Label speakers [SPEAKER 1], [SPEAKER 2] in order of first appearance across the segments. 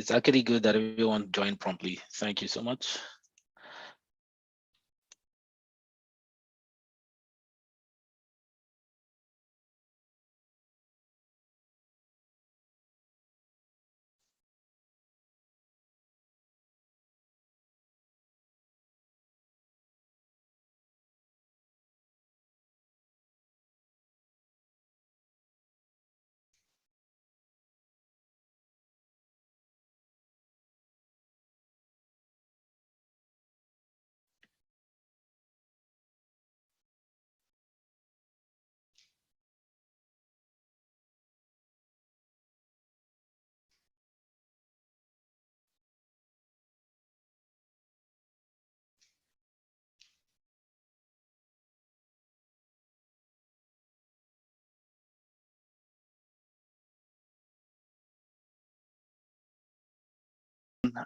[SPEAKER 1] it's actually good that everyone joined promptly. Thank you so much.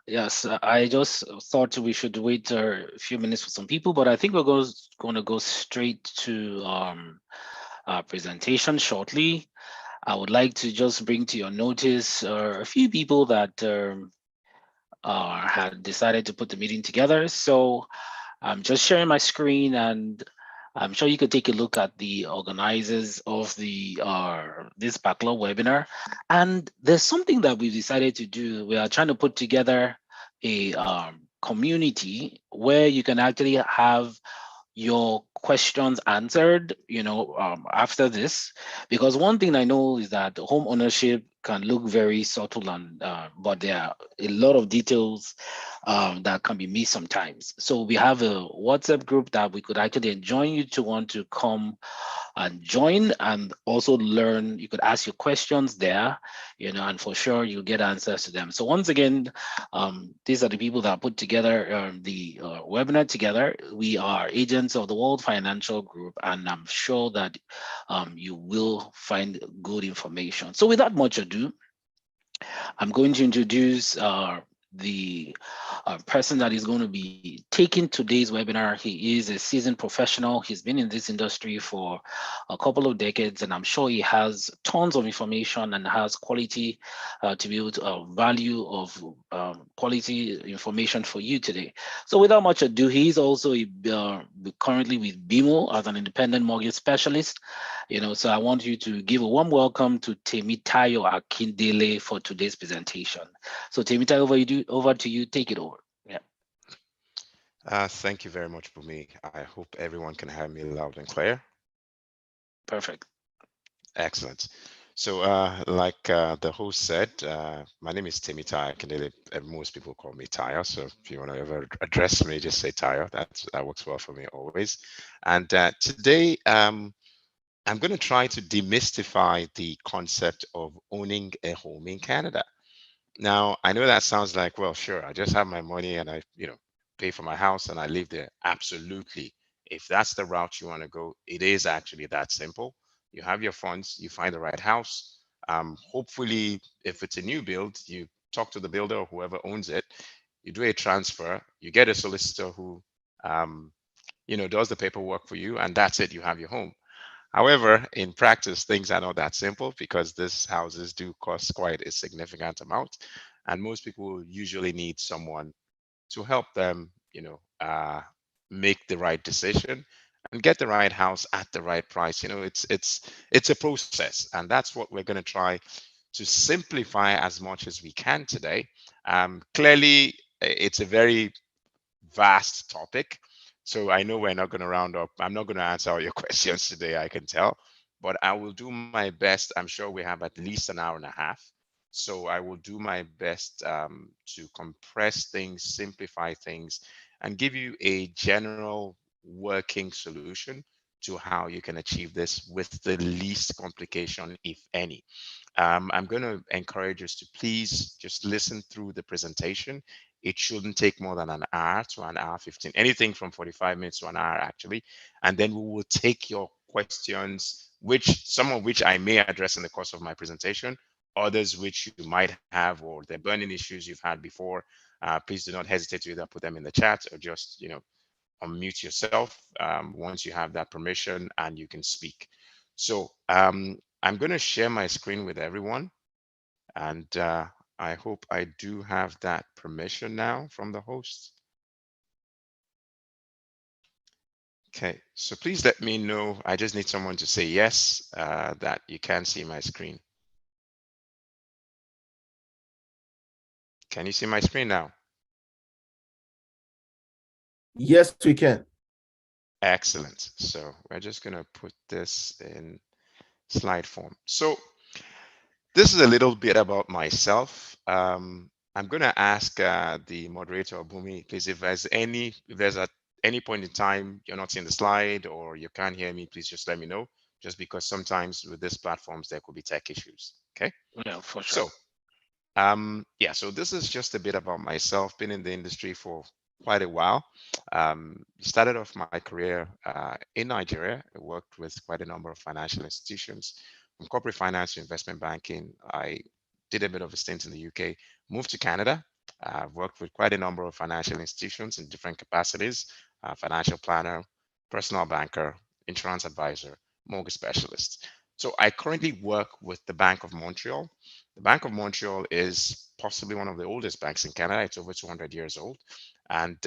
[SPEAKER 1] Yes, I just thought we should wait a few minutes for some people, but I think we're going to go straight to our presentation shortly. I would like to just bring to your notice a few people that had decided to put the meeting together. So I'm just sharing my screen, and I'm sure you could take a look at the organizers of the this backlog webinar. And there's something that we've decided to do. We are trying to put together a community where you can actually have your questions answered, after this. Because one thing I know is that home ownership can look very subtle, and but there are a lot of details that can be missed sometimes. So we have a WhatsApp group that we could actually join you to want to come and join and also learn. You could ask your questions there, and for sure you'll get answers to them. So once again, these are the people that put together the webinar together. We are agents of the World Financial Group, and I'm sure that you will find good information. So without much ado, I'm going to introduce the person that is going to be taking today's webinar. He is a seasoned professional. He's been in this industry for a couple of decades, and I'm sure he has tons of information and has quality to be able to value of quality information for you today. So without much ado, he's also currently with BMO as an independent mortgage specialist. So I want you to give a warm welcome to Temitayo Akindele for today's presentation. So Temitayo, over to you. Take it over. Yeah.
[SPEAKER 2] Thank you very much, Bumi. I hope everyone can hear me loud and clear.
[SPEAKER 1] Perfect.
[SPEAKER 2] Excellent. So, like the host said, my name is Temitayo Akindele. Most people call me Tayo. So if you want to ever address me, just say Tayo. That works well for me always. And today, I'm going to try to demystify the concept of owning a home in Canada. Now, I know that sounds like, well, sure, I just have my money and I, pay for my house and I live there. Absolutely. If that's the route you want to go, it is actually that simple. You have your funds, you find the right house. Hopefully, if it's a new build, you talk to the builder or whoever owns it, you do a transfer, you get a solicitor who, does the paperwork for you, and that's it, you have your home. However, in practice, things are not that simple because these houses do cost quite a significant amount. And most people usually need someone to help them, make the right decision and get the right house at the right price. It's a process, and that's what we're going to try to simplify as much as we can today. Clearly, it's a very vast topic. So I know we're not going to round up. I'm not going to answer all your questions today, I can tell, but I will do my best. I'm sure we have at least an hour and a half. So I will do my best to compress things, simplify things, and give you a general working solution to how you can achieve this with the least complication, if any. I'm going to encourage us to please just listen through the presentation. It shouldn't take more than an hour to an hour 15, anything from 45 minutes to an hour, actually. And then we will take your questions, some of which I may address in the course of my presentation, others which you might have, or the burning issues you've had before. Please do not hesitate to either put them in the chat or just, unmute yourself once you have that permission and you can speak. So I'm going to share my screen with everyone, and I hope I do have that permission now from the host. Okay, so please let me know. I just need someone to say yes, that you can see my screen. Can you see my screen now?
[SPEAKER 3] Yes, we can.
[SPEAKER 2] Excellent. So we're just going to put this in slide form. So this is a little bit about myself. I'm going to ask the moderator, Bumi, please, if there's at any point in time you're not seeing the slide or you can't hear me, please just let me know. Just because sometimes with these platforms there could be tech issues. Okay.
[SPEAKER 1] Yeah, for sure.
[SPEAKER 2] So yeah, so this is just a bit about myself. Been in the industry for quite a while. Started off my career in Nigeria. I worked with quite a number of financial institutions, from corporate finance to investment banking. I did a bit of a stint in the UK, moved to Canada. I've worked with quite a number of financial institutions in different capacities: financial planner, personal banker, insurance advisor, mortgage specialist. So I currently work with the Bank of Montreal. The Bank of Montreal is possibly one of the oldest banks in Canada. It's over 200 years old. And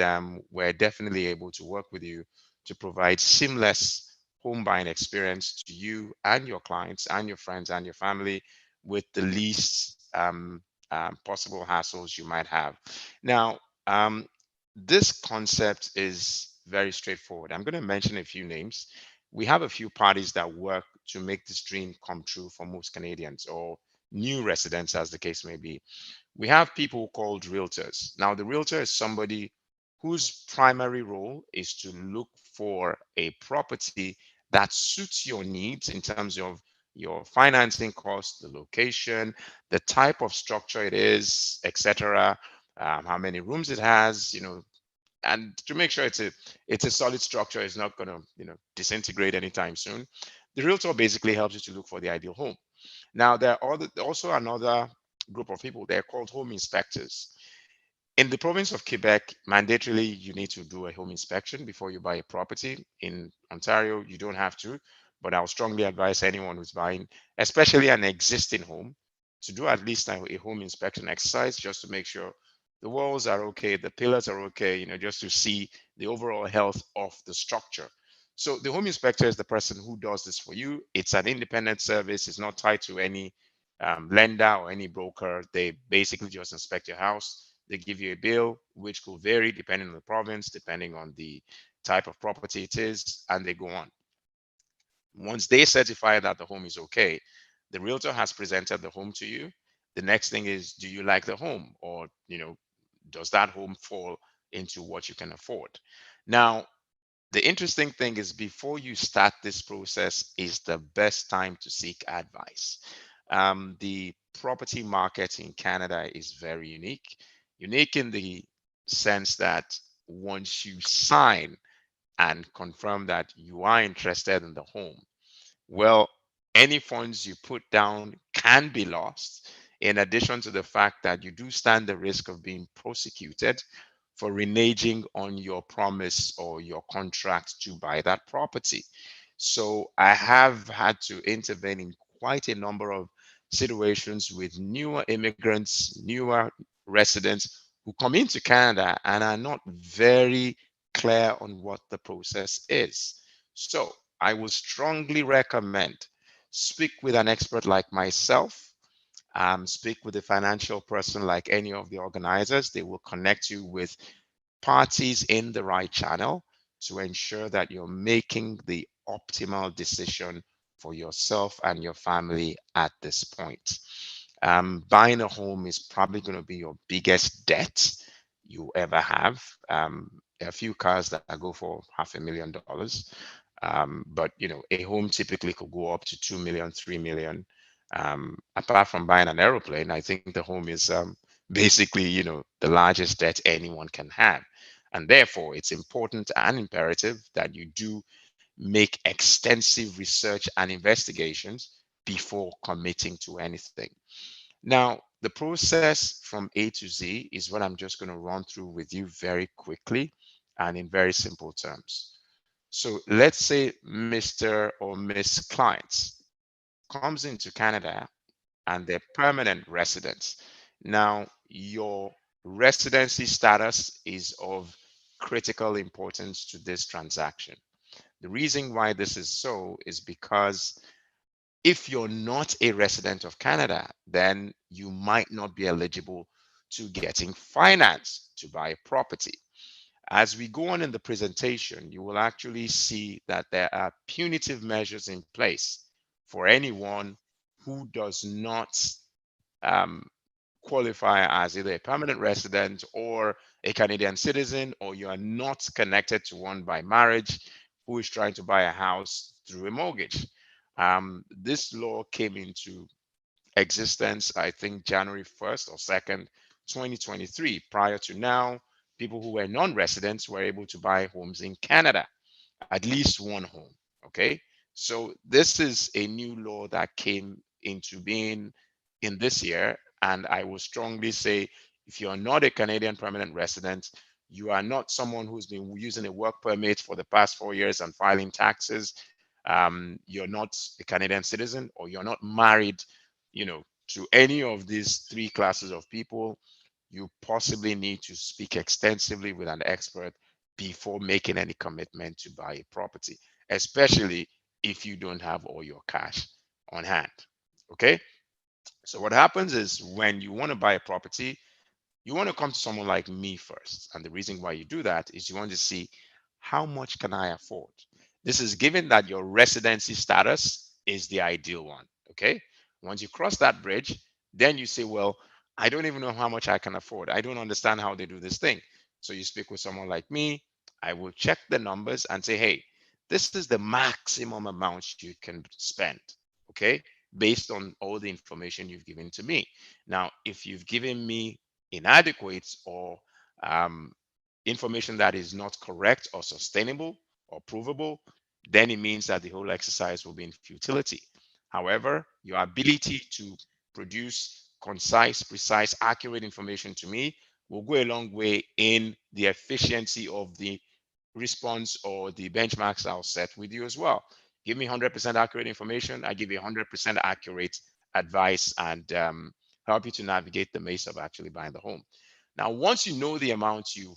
[SPEAKER 2] we're definitely able to work with you to provide seamless home buying experience to you and your clients and your friends and your family with the least possible hassles you might have. Now, this concept is very straightforward. I'm going to mention a few names. We have a few parties that work to make this dream come true for most Canadians, or new residents, as the case may be. We have people called realtors. Now, the realtor is somebody whose primary role is to look for a property that suits your needs in terms of your financing cost, the location, the type of structure it is, etc., how many rooms it has, and to make sure it's a solid structure, it's not going to disintegrate anytime soon. The realtor basically helps you to look for the ideal home. Now, there are also another group of people. They're called home inspectors. In the province of Quebec, mandatorily, you need to do a home inspection before you buy a property. In Ontario, you don't have to, but I'll strongly advise anyone who's buying, especially an existing home, to do at least a home inspection exercise just to make sure the walls are okay, the pillars are okay, just to see the overall health of the structure. So the home inspector is the person who does this for you. It's an independent service. It's not tied to any lender or any broker. They basically just inspect your house. They give you a bill, which could vary depending on the province, depending on the type of property it is, and they go on. Once they certify that the home is okay, the realtor has presented the home to you. The next thing is, do you like the home? Or, does that home fall into what you can afford? Now, the interesting thing is, before you start this process is the best time to seek advice. The property market in Canada is very unique. Unique in the sense that once you sign and confirm that you are interested in the home, well, any funds you put down can be lost, in addition to the fact that you do stand the risk of being prosecuted for reneging on your promise or your contract to buy that property. So I have had to intervene in quite a number of situations with newer immigrants, newer residents who come into Canada and are not very clear on what the process is. So I would strongly recommend speak with an expert like myself, speak with a financial person like any of the organizers. They will connect you with parties in the right channel to ensure that you're making the optimal decision for yourself and your family at this point. Buying a home is probably going to be your biggest debt you ever have. There are a few cars that go for $500,000, but a home typically could go up to 2 million, 3 million. Apart from buying an aeroplane, I think the home is basically, the largest debt anyone can have. And therefore, it's important and imperative that you do make extensive research and investigations before committing to anything. Now, the process from A to Z is what I'm just going to run through with you very quickly and in very simple terms. So let's say Mr. or Miss Clients comes into Canada and they're permanent residents. Now, your residency status is of critical importance to this transaction. The reason why this is so is because if you're not a resident of Canada, then you might not be eligible to getting finance to buy a property. As we go on in the presentation, you will actually see that there are punitive measures in place for anyone who does not um, qualify as either a permanent resident or a Canadian citizen, or you are not connected to one by marriage, who is trying to buy a house through a mortgage. This law came into existence, I think, January 1st or 2nd, 2023. Prior to now, people who were non residents were able to buy homes in Canada, at least one home. Okay. So this is a new law that came into being in this year. And I will strongly say if you're not a Canadian permanent resident, you are not someone who's been using a work permit for the past 4 years and filing taxes. You're not a Canadian citizen, or you're not married, to any of these three classes of people. You possibly need to speak extensively with an expert before making any commitment to buy a property, especially if you don't have all your cash on hand. Okay. So what happens is when you want to buy a property, you want to come to someone like me first. And the reason why you do that is you want to see how much can I afford? This is given that your residency status is the ideal one. Okay. Once you cross that bridge, then you say, well, I don't even know how much I can afford. I don't understand how they do this thing. So you speak with someone like me. I will check the numbers and say, hey, this is the maximum amount you can spend. Okay. Based on all the information you've given to me. Now, if you've given me inadequate or um, information that is not correct or sustainable or provable, then it means that the whole exercise will be in futility. However, your ability to produce concise, precise, accurate information to me will go a long way in the efficiency of the response or the benchmarks I'll set with you as well. Give me 100% accurate information. I give you 100% accurate advice and help you to navigate the maze of actually buying the home. Now, once you know the amount you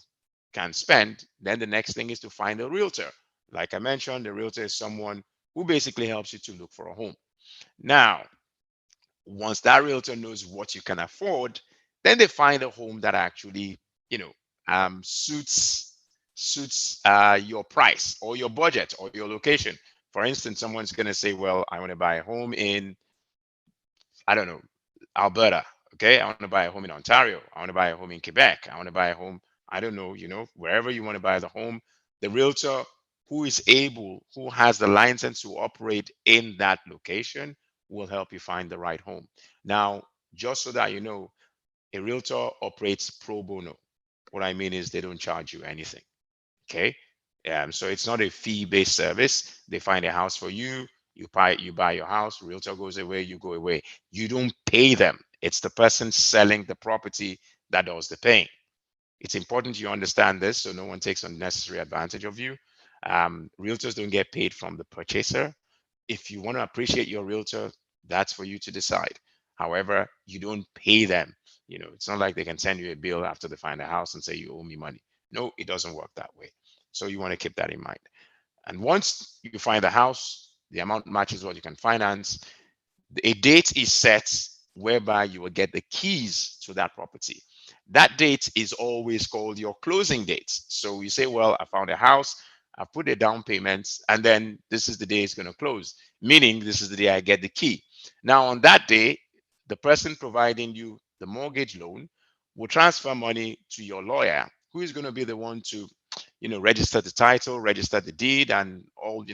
[SPEAKER 2] can spend, then the next thing is to find a realtor. Like I mentioned, the realtor is someone who basically helps you to look for a home. Now, once that realtor knows what you can afford, then they find a home that actually, you know, suits your price or your budget or your location. For instance, someone's going to say, well, I want to buy a home in, I don't know, Alberta. Okay. I want to buy a home in Ontario. I want to buy a home in Quebec. I want to buy a home, I don't know, wherever you want to buy the home, the realtor who has the license to operate in that location will help you find the right home. Now, just so that you know, a realtor operates pro bono. What I mean is they don't charge you anything. Okay. So it's not a fee-based service. They find a house for you, you buy your house, realtor goes away, you go away. You don't pay them. It's the person selling the property that does the paying. It's important you understand this so no one takes unnecessary advantage of you. Realtors don't get paid from the purchaser. If you want to appreciate your realtor, that's for you to decide. However, you don't pay them. It's not like they can send you a bill after they find a house and say you owe me money. No, it doesn't work that way. So you want to keep that in mind. And once you find the house, the amount matches what you can finance, a date is set whereby you will get the keys to that property. That date is always called your closing date. So you say, well, I found a house, I put a down payment, and then this is the day it's going to close, meaning this is the day I get the key. Now, on that day, the person providing you the mortgage loan will transfer money to your lawyer, who is going to be the one to, register the title, register the deed, and all,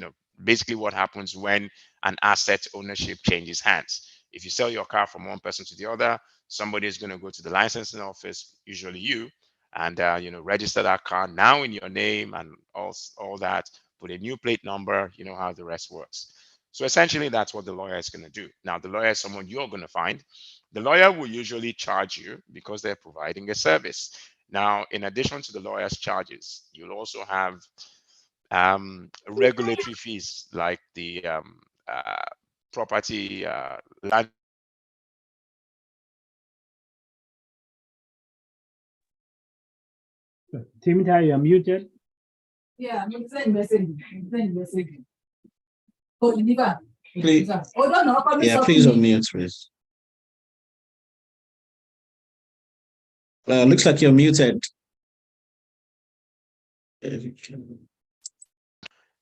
[SPEAKER 2] basically what happens when an asset ownership changes hands. If you sell your car from one person to the other, somebody is going to go to the licensing office, usually you, and register that car now in your name and all that. Put a new plate number. You know how the rest works. So essentially, that's what the lawyer is going to do. Now, the lawyer is someone you're going to find. The lawyer will usually charge you because they're providing a service. Now, in addition to the lawyer's charges, you'll also have regulatory fees like the property land
[SPEAKER 4] Timothy, you're muted.
[SPEAKER 5] Yeah, I'm sending message. Send message. Oh, Iniva.
[SPEAKER 3] Please,
[SPEAKER 5] Oh, no, no.
[SPEAKER 3] yeah, please unmute, please. Looks like you're muted.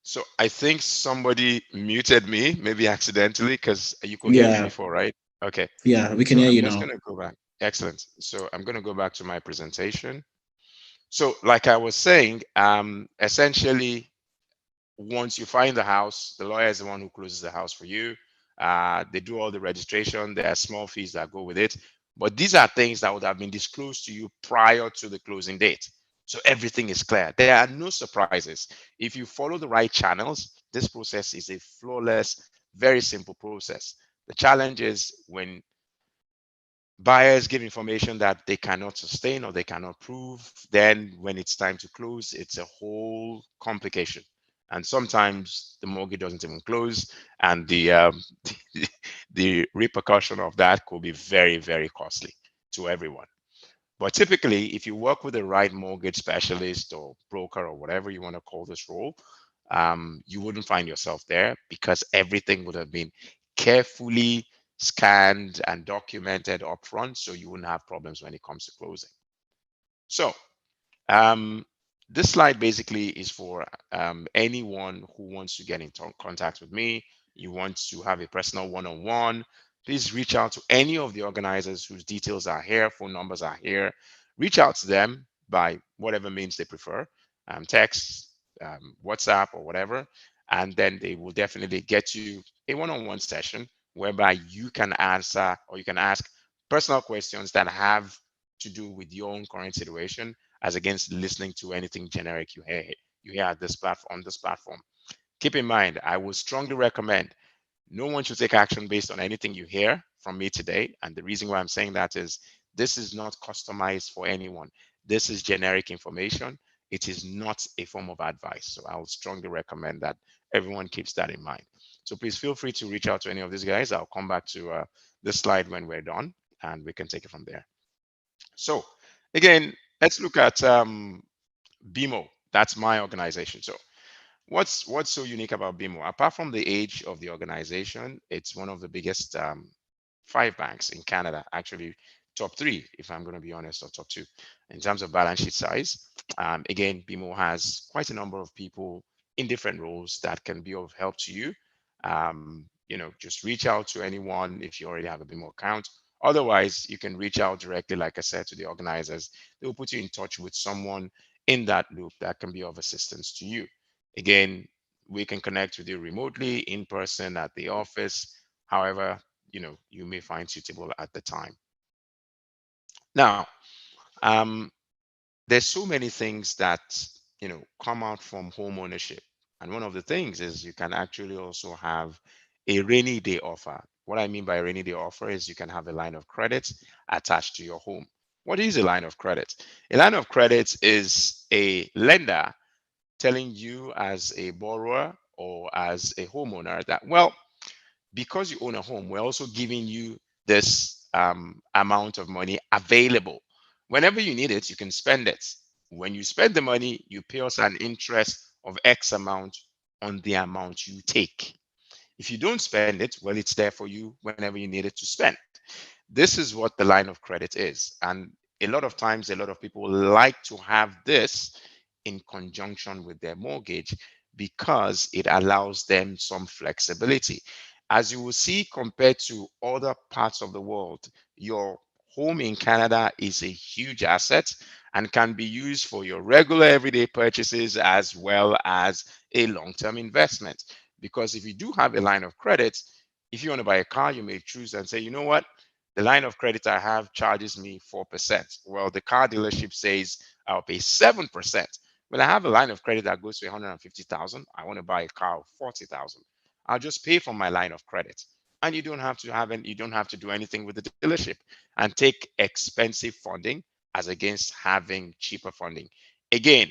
[SPEAKER 2] So I think somebody muted me, maybe accidentally, because you could hear me
[SPEAKER 3] Yeah,
[SPEAKER 2] before, right? Okay.
[SPEAKER 3] yeah, we can
[SPEAKER 2] So
[SPEAKER 3] hear
[SPEAKER 2] I'm
[SPEAKER 3] you
[SPEAKER 2] just
[SPEAKER 3] now.
[SPEAKER 2] going to go back. Excellent. So I'm going to go back to my presentation. So like I was saying, essentially, once you find the house, the lawyer is the one who closes the house for you. They do all the registration. There are small fees that go with it. But these are things that would have been disclosed to you prior to the closing date. So everything is clear. There are no surprises. If you follow the right channels, this process is a flawless, very simple process. The challenge is when buyers give information that they cannot sustain or they cannot prove, then when it's time to close, it's a whole complication. And sometimes the mortgage doesn't even close, and the repercussion of that could be very, very costly to everyone. But typically, if you work with the right mortgage specialist or broker or whatever you want to call this role, you wouldn't find yourself there because everything would have been carefully scanned and documented upfront, so you wouldn't have problems when it comes to closing. So um, this slide basically is for anyone who wants to get in contact with me. You want to have a personal one-on-one, please reach out to any of the organizers whose details are here, phone numbers are here. Reach out to them by whatever means they prefer, text, WhatsApp, or whatever, and then they will definitely get you a one-on-one session whereby you can answer or you can ask personal questions that have to do with your own current situation as against listening to anything generic you hear at this platform on this platform. Keep in mind, I would strongly recommend no one should take action based on anything you hear from me today. And the reason why I'm saying that is this is not customized for anyone. This is generic information. It is not a form of advice. So I would strongly recommend that everyone keeps that in mind. So please feel free to reach out to any of these guys. I'll come back to this slide when we're done and we can take it from there. So again, let's look at BMO. That's my organization. So what's so unique about BMO? Apart from the age of the organization, it's one of the biggest five banks in Canada, actually top three, if I'm going to be honest, or top two in terms of balance sheet size. Again, BMO has quite a number of people in different roles that can be of help to you. Just reach out to anyone if you already have a BMO account. Otherwise, you can reach out directly, like I said, to the organizers. They will put you in touch with someone in that loop that can be of assistance to you. Again, we can connect with you remotely, in person, at the office, however, you may find suitable at the time. Now, um, there's so many things that, come out from home ownership. And one of the things is you can actually also have a rainy day offer. What I mean by a rainy day offer is you can have a line of credit attached to your home. What is a line of credit? A line of credit is a lender telling you as a borrower or as a homeowner that, well, because you own a home, we're also giving you this amount of money available. Whenever you need it, you can spend it. When you spend the money, you pay us an interest of X amount on the amount you take. If you don't spend it, well, it's there for you whenever you need it to spend. This is what the line of credit is. And a lot of times, a lot of people like to have this in conjunction with their mortgage because it allows them some flexibility. As you will see, compared to other parts of the world, your home in Canada is a huge asset and can be used for your regular everyday purchases as well as a long-term investment. Because if you do have a line of credit, if you want to buy a car, you may choose and say, you know what? The line of credit I have charges me 4%. Well, the car dealership says I'll pay 7%. Well, I have a line of credit that goes to 150,000. I want to buy a car of 40,000. I'll just pay for my line of credit. And you don't have to do anything with the dealership and take expensive funding as against having cheaper funding. Again,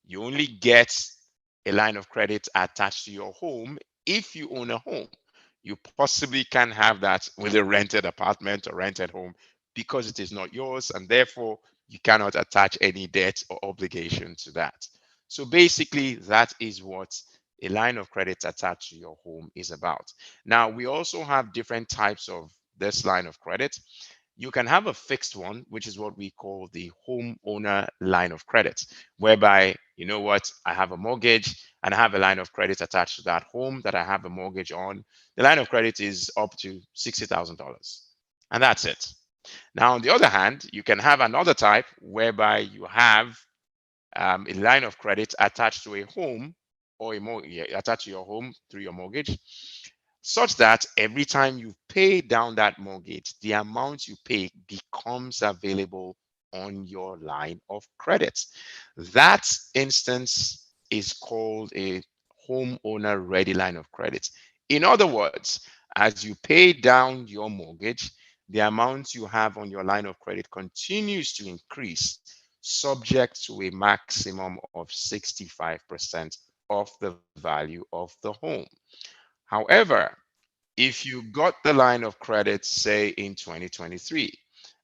[SPEAKER 2] you only get a line of credit attached to your home if you own a home. You possibly can have that with a rented apartment or rented home because it is not yours, and therefore you cannot attach any debt or obligation to that. So basically, that is what a line of credit attached to your home is about. Now, we also have different types of this line of credit. You can have a fixed one, which is what we call the homeowner line of credit, whereby, you know what, I have a mortgage and I have a line of credit attached to that home that I have a mortgage on. The line of credit is up to $60,000. And that's it. Now, on the other hand, you can have another type whereby you have a line of credit attached to a home or a mortgage, yeah, attached to your home through your mortgage, such that every time you pay down that mortgage, the amount you pay becomes available on your line of credit. That instance is called a homeowner ready line of credit. In other words, as you pay down your mortgage, the amount you have on your line of credit continues to increase, subject to a maximum of 65% of the value of the home. However, if you got the line of credit, say in 2023,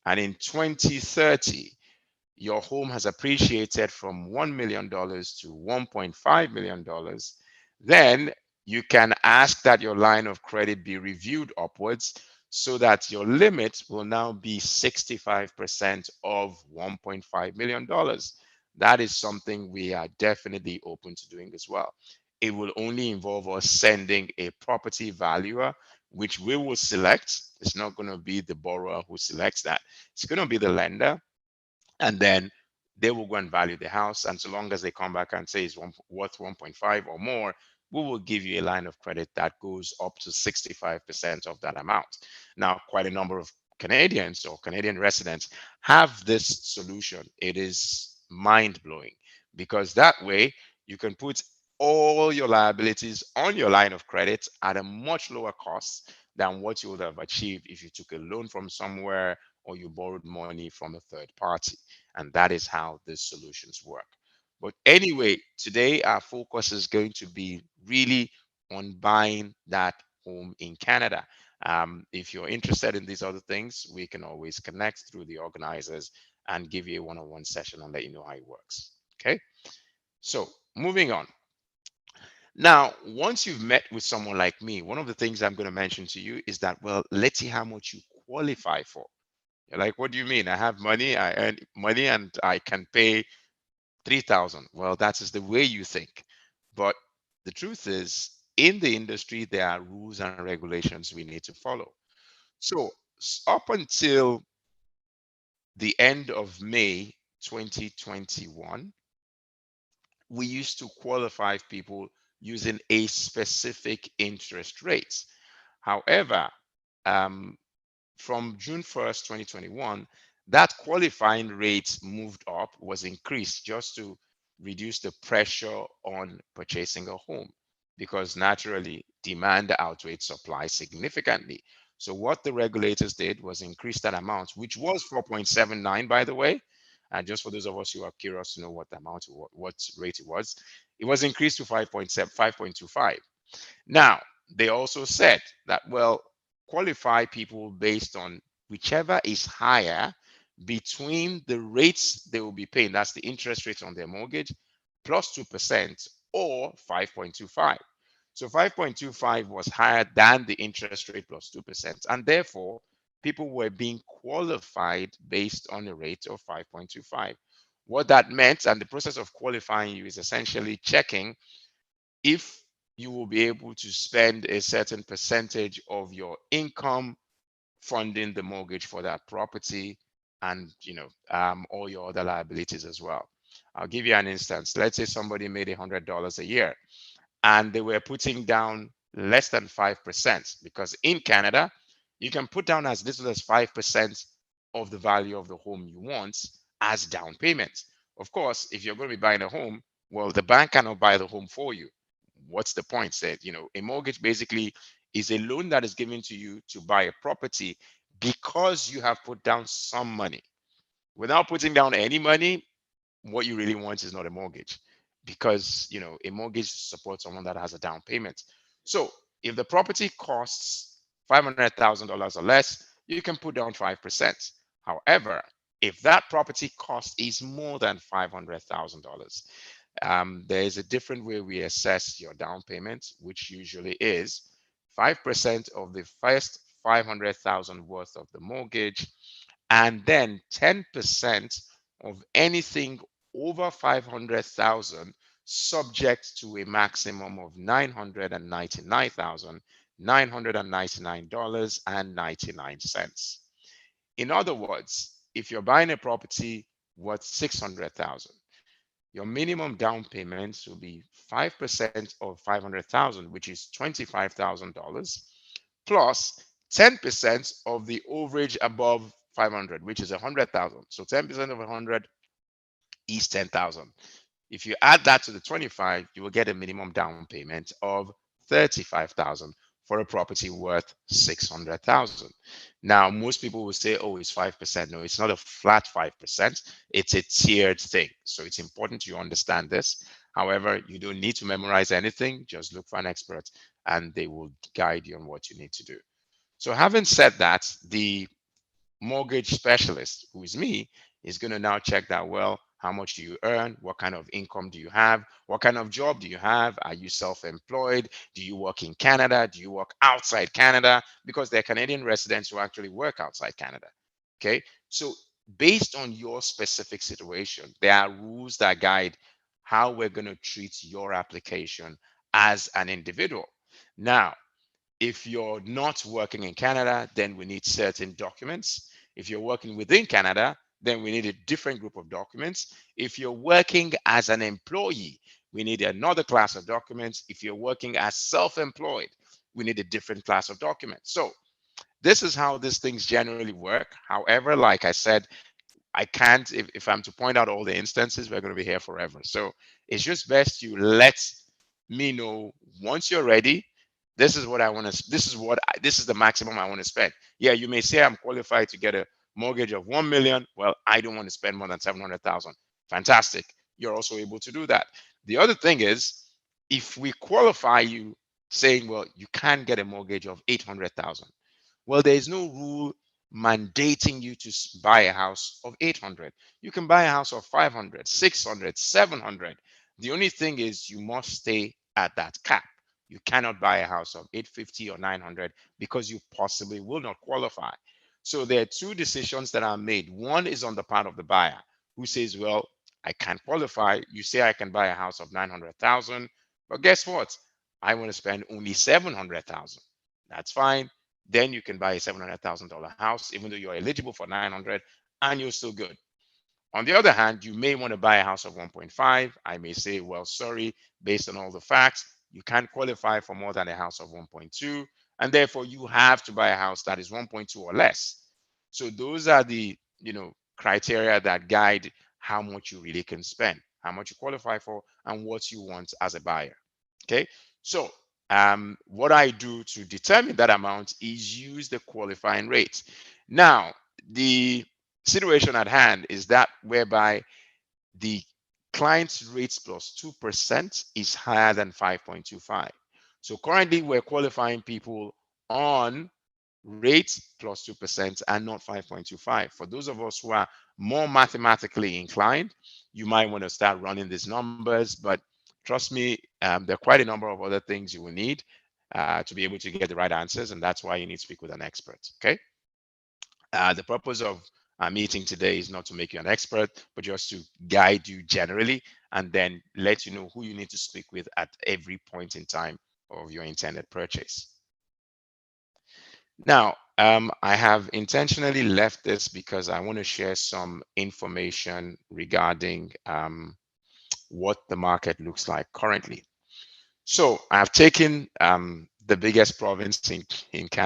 [SPEAKER 2] and in 2030, your home has appreciated from $1 million to $1.5 million, then you can ask that your line of credit be reviewed upwards so that your limit will now be 65% of $1.5 million. That is something we are definitely open to doing as well. It will only involve us sending a property valuer, which we will select. It's not going to be the borrower who selects that. It's going to be the lender, and then they will go and value the house. And so long as they come back and say it's worth 1.5 or more, we will give you a line of credit that goes up to 65% of that amount. Now, quite a number of Canadians or Canadian residents have this solution. It is mind blowing because that way you can put all your liabilities on your line of credit at a much lower cost than what you would have achieved if you took a loan from somewhere or you borrowed money from a third party. And that is how these solutions work. But anyway, today our focus is going to be really on buying that home in Canada. If you're interested in these other things, we can always connect through the organizers and give you a one-on-one session and let you know how it works. Okay. So moving on. Now, once you've met with someone like me, one of the things I'm going to mention to you is that, well, let's see how much you qualify for. You're like, what do you mean? I have money, I earn money, and I can pay 3,000. Well, that is the way you think. But the truth is, in the industry, there are rules and regulations we need to follow. So up until the end of May 2021, we used to qualify people using a specific interest rate. However, um, from June 1st, 2021, that qualifying rate moved up, was increased just to reduce the pressure on purchasing a home because naturally demand outweighed supply significantly. So what the regulators did was increase that amount, which was 4.79, by the way. And just for those of us who are curious to know what the amount, what rate it was increased to 5.7, 5.25. Now, they also said that, well, qualify people based on whichever is higher between the rates they will be paying, that's the interest rate on their mortgage, plus 2% or 5.25. So 5.25 was higher than the interest rate plus 2%. And therefore, people were being qualified based on a rate of 5.25. What that meant, and the process of qualifying you is essentially checking if you will be able to spend a certain percentage of your income funding the mortgage for that property and all your other liabilities as well. I'll give you an instance. Let's say somebody made $100 a year and they were putting down less than 5%, because in Canada you can put down as little as 5% of the value of the home you want as down payment. Of course, if you're going to be buying a home, well, the bank cannot buy the home for you. What's the point? That a mortgage basically is a loan that is given to you to buy a property because you have put down some money. Without putting down any money, what you really want is not a mortgage, because a mortgage supports someone that has a down payment. So if the property costs $500,000 or less, you can put down 5%. However, if that property cost is more than $500,000, there is a different way we assess your down payment, which usually is 5% of the first 500,000 worth of the mortgage, and then 10% of anything over 500,000, subject to a maximum of $999,999.99. In other words, if you're buying a property worth 600,000, your minimum down payments will be 5% of 500,000, which is $25,000, plus 10% of the overage above 500, which is 100,000. So 10% of 100 is 10,000. If you add that to the 25, you will get a minimum down payment of 35,000 for a property worth 600,000. Now, most people will say, oh, it's 5%. No, it's not a flat 5%. It's a tiered thing. So it's important you understand this. However, you don't need to memorize anything. Just look for an expert and they will guide you on what you need to do. So having said that, the mortgage specialist, who is me, is going to now check that, well, how much do you earn? What kind of income do you have? What kind of job do you have? Are you self-employed? Do you work in Canada? Do you work outside Canada? Because there are Canadian residents who actually work outside Canada. Okay, so based on your specific situation, there are rules that guide how we're going to treat your application as an individual. Now, if you're not working in Canada, then we need certain documents. If you're working within Canada, then we need a different group of documents. If you're working as an employee, we need another class of documents. If you're working as self-employed, we need a different class of documents. So this is how these things generally work. However, like I said, I can't, if I'm to point out all the instances, we're going to be here forever. So it's just best you let me know once you're ready. This is what I want to, this is the maximum I want to spend. Yeah, you may say I'm qualified to get a mortgage of 1 million. Well, I don't want to spend more than 700,000. Fantastic. You're also able to do that. The other thing is, if we qualify you saying, well, you can get a mortgage of 800,000. Well, there is no rule mandating you to buy a house of 800. You can buy a house of 500, 600, 700. The only thing is you must stay at that cap. You cannot buy a house of 850 or 900 because you possibly will not qualify. So there are two decisions that are made. One is on the part of the buyer who says, well, I can't qualify. You say I can buy a house of 900,000, but guess what? I want to spend only 700,000. That's fine. Then you can buy a $700,000 house, even though you're eligible for 900 and you're still good. On the other hand, you may want to buy a house of 1.5. I may say, well, sorry, based on all the facts, you can't qualify for more than a house of 1.2, and therefore you have to buy a house that is 1.2 or less. So those are the, criteria that guide how much you really can spend, how much you qualify for, and what you want as a buyer. Okay, so what I do to determine that amount is use the qualifying rate. Now, the situation at hand is that whereby the client's rates plus 2% is higher than 5.25. So currently we're qualifying people on rates plus 2% and not 5.25. For those of us who are more mathematically inclined, you might want to start running these numbers, but trust me, there are quite a number of other things you will need to be able to get the right answers, and that's why you need to speak with an expert. Okay. The purpose of our meeting today is not to make you an expert, but just to guide you generally and then let you know who you need to speak with at every point in time of your intended purchase. Now, I have intentionally left this because I want to share some information regarding what the market looks like currently. So I've taken the biggest province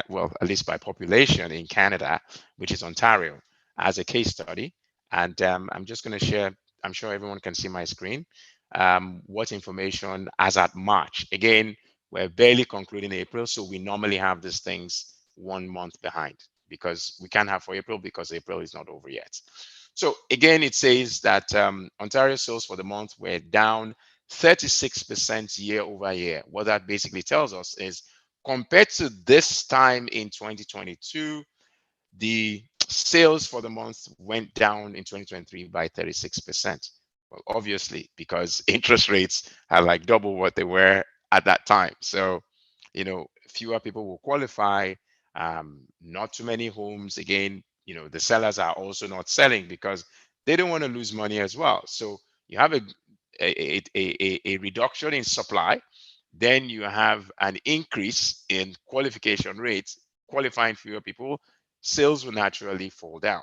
[SPEAKER 2] well, at least by population in Canada, which is Ontario, as a case study. And I'm just going to share, I'm sure everyone can see my screen, what information as at March. Again, we're barely concluding April, so we normally have these things 1 month behind because we can't have for April because April is not over yet. So again, it says that Ontario sales for the month were down 36% year over year. What that basically tells us is compared to this time in 2022, the sales for the month went down in 2023 by 36%. Well, obviously, because interest rates are like double what they were at that time. So, fewer people will qualify. Not too many homes. Again, the sellers are also not selling because they don't want to lose money as well. So you have a reduction in supply, then you have an increase in qualification rates, qualifying fewer people, sales will naturally fall down.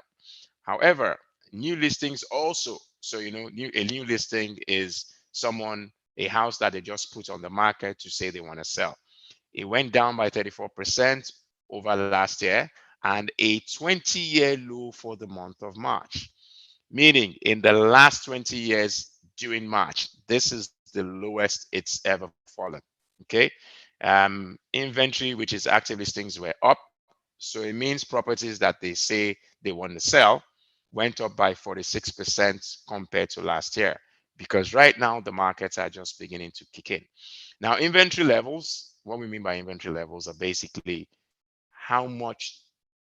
[SPEAKER 2] However, new listings also, so a new listing is a house that they just put on the market to say they want to sell. It went down by 34% over last year and a 20-year low for the month of March. Meaning in the last 20 years during March, this is the lowest it's ever fallen. Okay. Inventory, which is active listings, were up. So it means properties that they say they want to sell went up by 46% compared to last year, because right now the markets are just beginning to kick in. Now, inventory levels, what we mean by inventory levels are basically how much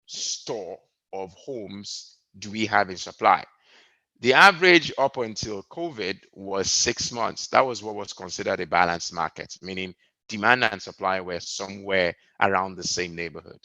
[SPEAKER 2] store of homes do we have in supply. The average up until COVID was 6 months. That was what was considered a balanced market, meaning demand and supply were somewhere around the same neighborhood.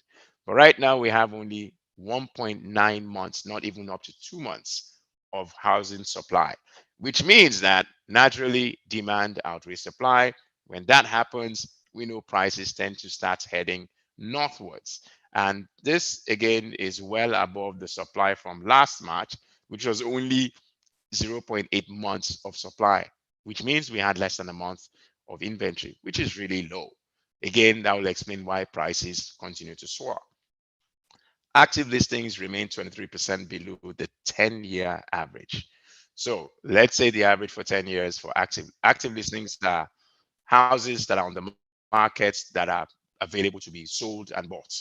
[SPEAKER 2] But right now we have only 1.9 months, not even up to 2 months of housing supply, which means that naturally demand outweighs supply. When that happens, we know prices tend to start heading northwards. And this again is well above the supply from last March, which was only 0.8 months of supply, which means we had less than a month of inventory, which is really low. Again, that will explain why prices continue to soar. Active listings remain 23% below the 10-year average. So let's say the average for 10 years for active listings are houses that are on the market that are available to be sold and bought.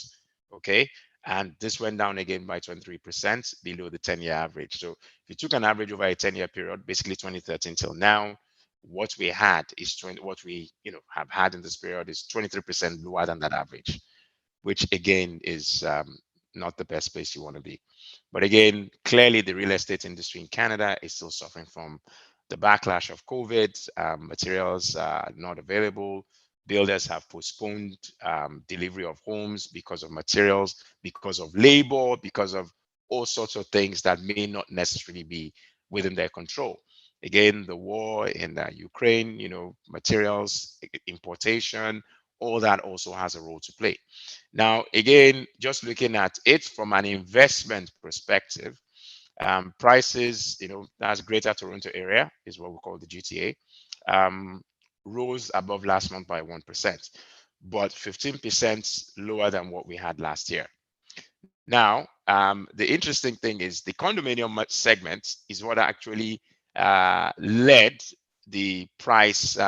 [SPEAKER 2] Okay. And this went down again by 23% below the 10-year average. So if you took an average over a 10-year period, basically 2013 till now, what we had is what we have had in this period is 23% lower than that average, which again is not the best place you want to be. But again, clearly the real estate industry in Canada is still suffering from the backlash of COVID. Materials are not available. Builders have postponed delivery of homes because of materials, because of labor, because of all sorts of things that may not necessarily be within their control. Again, the war in Ukraine, materials, importation, all that also has a role to play. Now, again, just looking at it from an investment perspective, prices, that's Greater Toronto area is what we call the GTA, rose above last month by 1%, but 15% lower than what we had last year. Now, the interesting thing is the condominium segment is what actually led the price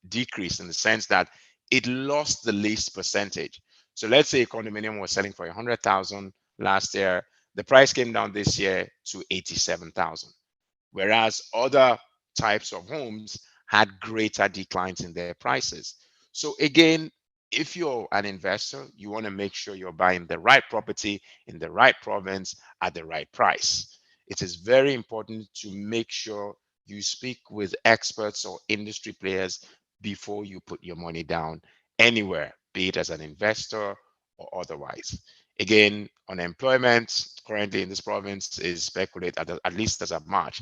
[SPEAKER 2] decrease, in the sense that it lost the least percentage. So let's say a condominium was selling for 100,000 last year. The price came down this year to 87,000, whereas other types of homes had greater declines in their prices. So again, if you're an investor, you want to make sure you're buying the right property in the right province at the right price. It is very important to make sure you speak with experts or industry players before you put your money down anywhere, be it as an investor or otherwise. Again, unemployment currently in this province is speculated at least as of March,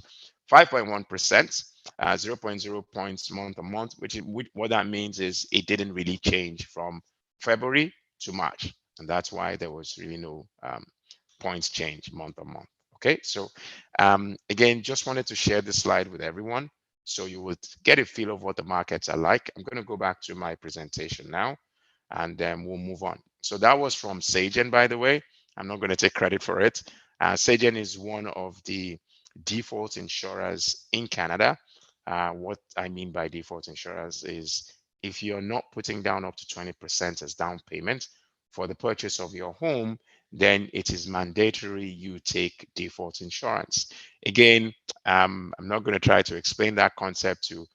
[SPEAKER 2] 5.1%, 0.0 points month on month, which what that means is it didn't really change from February to March. And that's why there was really no points change month on month. Okay, so again, just wanted to share this slide with everyone so you would get a feel of what the markets are like. I'm going to go back to my presentation now, and then we'll move on. So that was from Sagen, by the way. I'm not going to take credit for it. Sagen is one of the default insurers in Canada. What I mean by default insurers is if you're not putting down up to 20% as down payment for the purchase of your home, then it is mandatory you take default insurance. Again, I'm not going to try to explain that concept to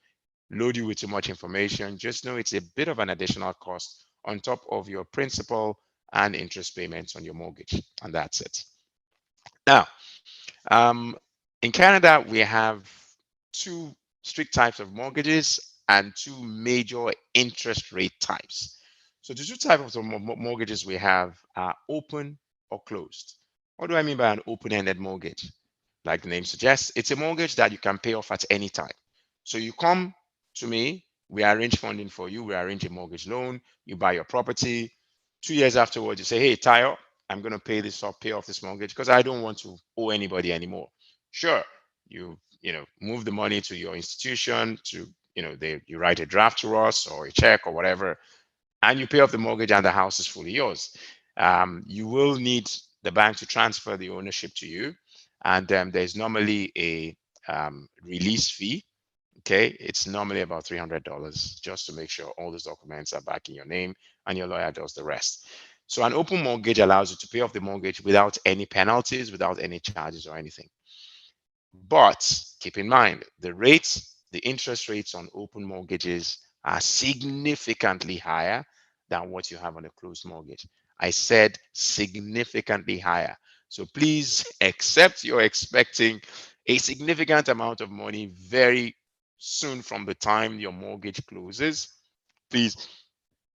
[SPEAKER 2] load you with too much information. Just know it's a bit of an additional cost on top of your principal and interest payments on your mortgage, and that's it. Now, um, in Canada, we have two strict types of mortgages and two major interest rate types. So the two types of mortgages we have are open or closed. What do I mean by an open-ended mortgage? Like the name suggests, it's a mortgage that you can pay off at any time. So you come to me, we arrange funding for you, we arrange a mortgage loan, you buy your property. 2 years afterwards, you say, hey, Tayo, I'm going to pay this off, pay off this mortgage because I don't want to owe anybody anymore. Sure, you move the money to your institution to you write a draft to us or a check or whatever, and you pay off the mortgage and the house is fully yours. You will need the bank to transfer the ownership to you, and there's normally a release fee. Okay, it's normally about $300 just to make sure all those documents are back in your name and your lawyer does the rest. So an open mortgage allows you to pay off the mortgage without any penalties, without any charges or anything. But keep in mind, the interest rates on open mortgages are significantly higher than what you have on a closed mortgage. I said significantly higher. So please accept you're expecting a significant amount of money very soon from the time your mortgage closes. Please,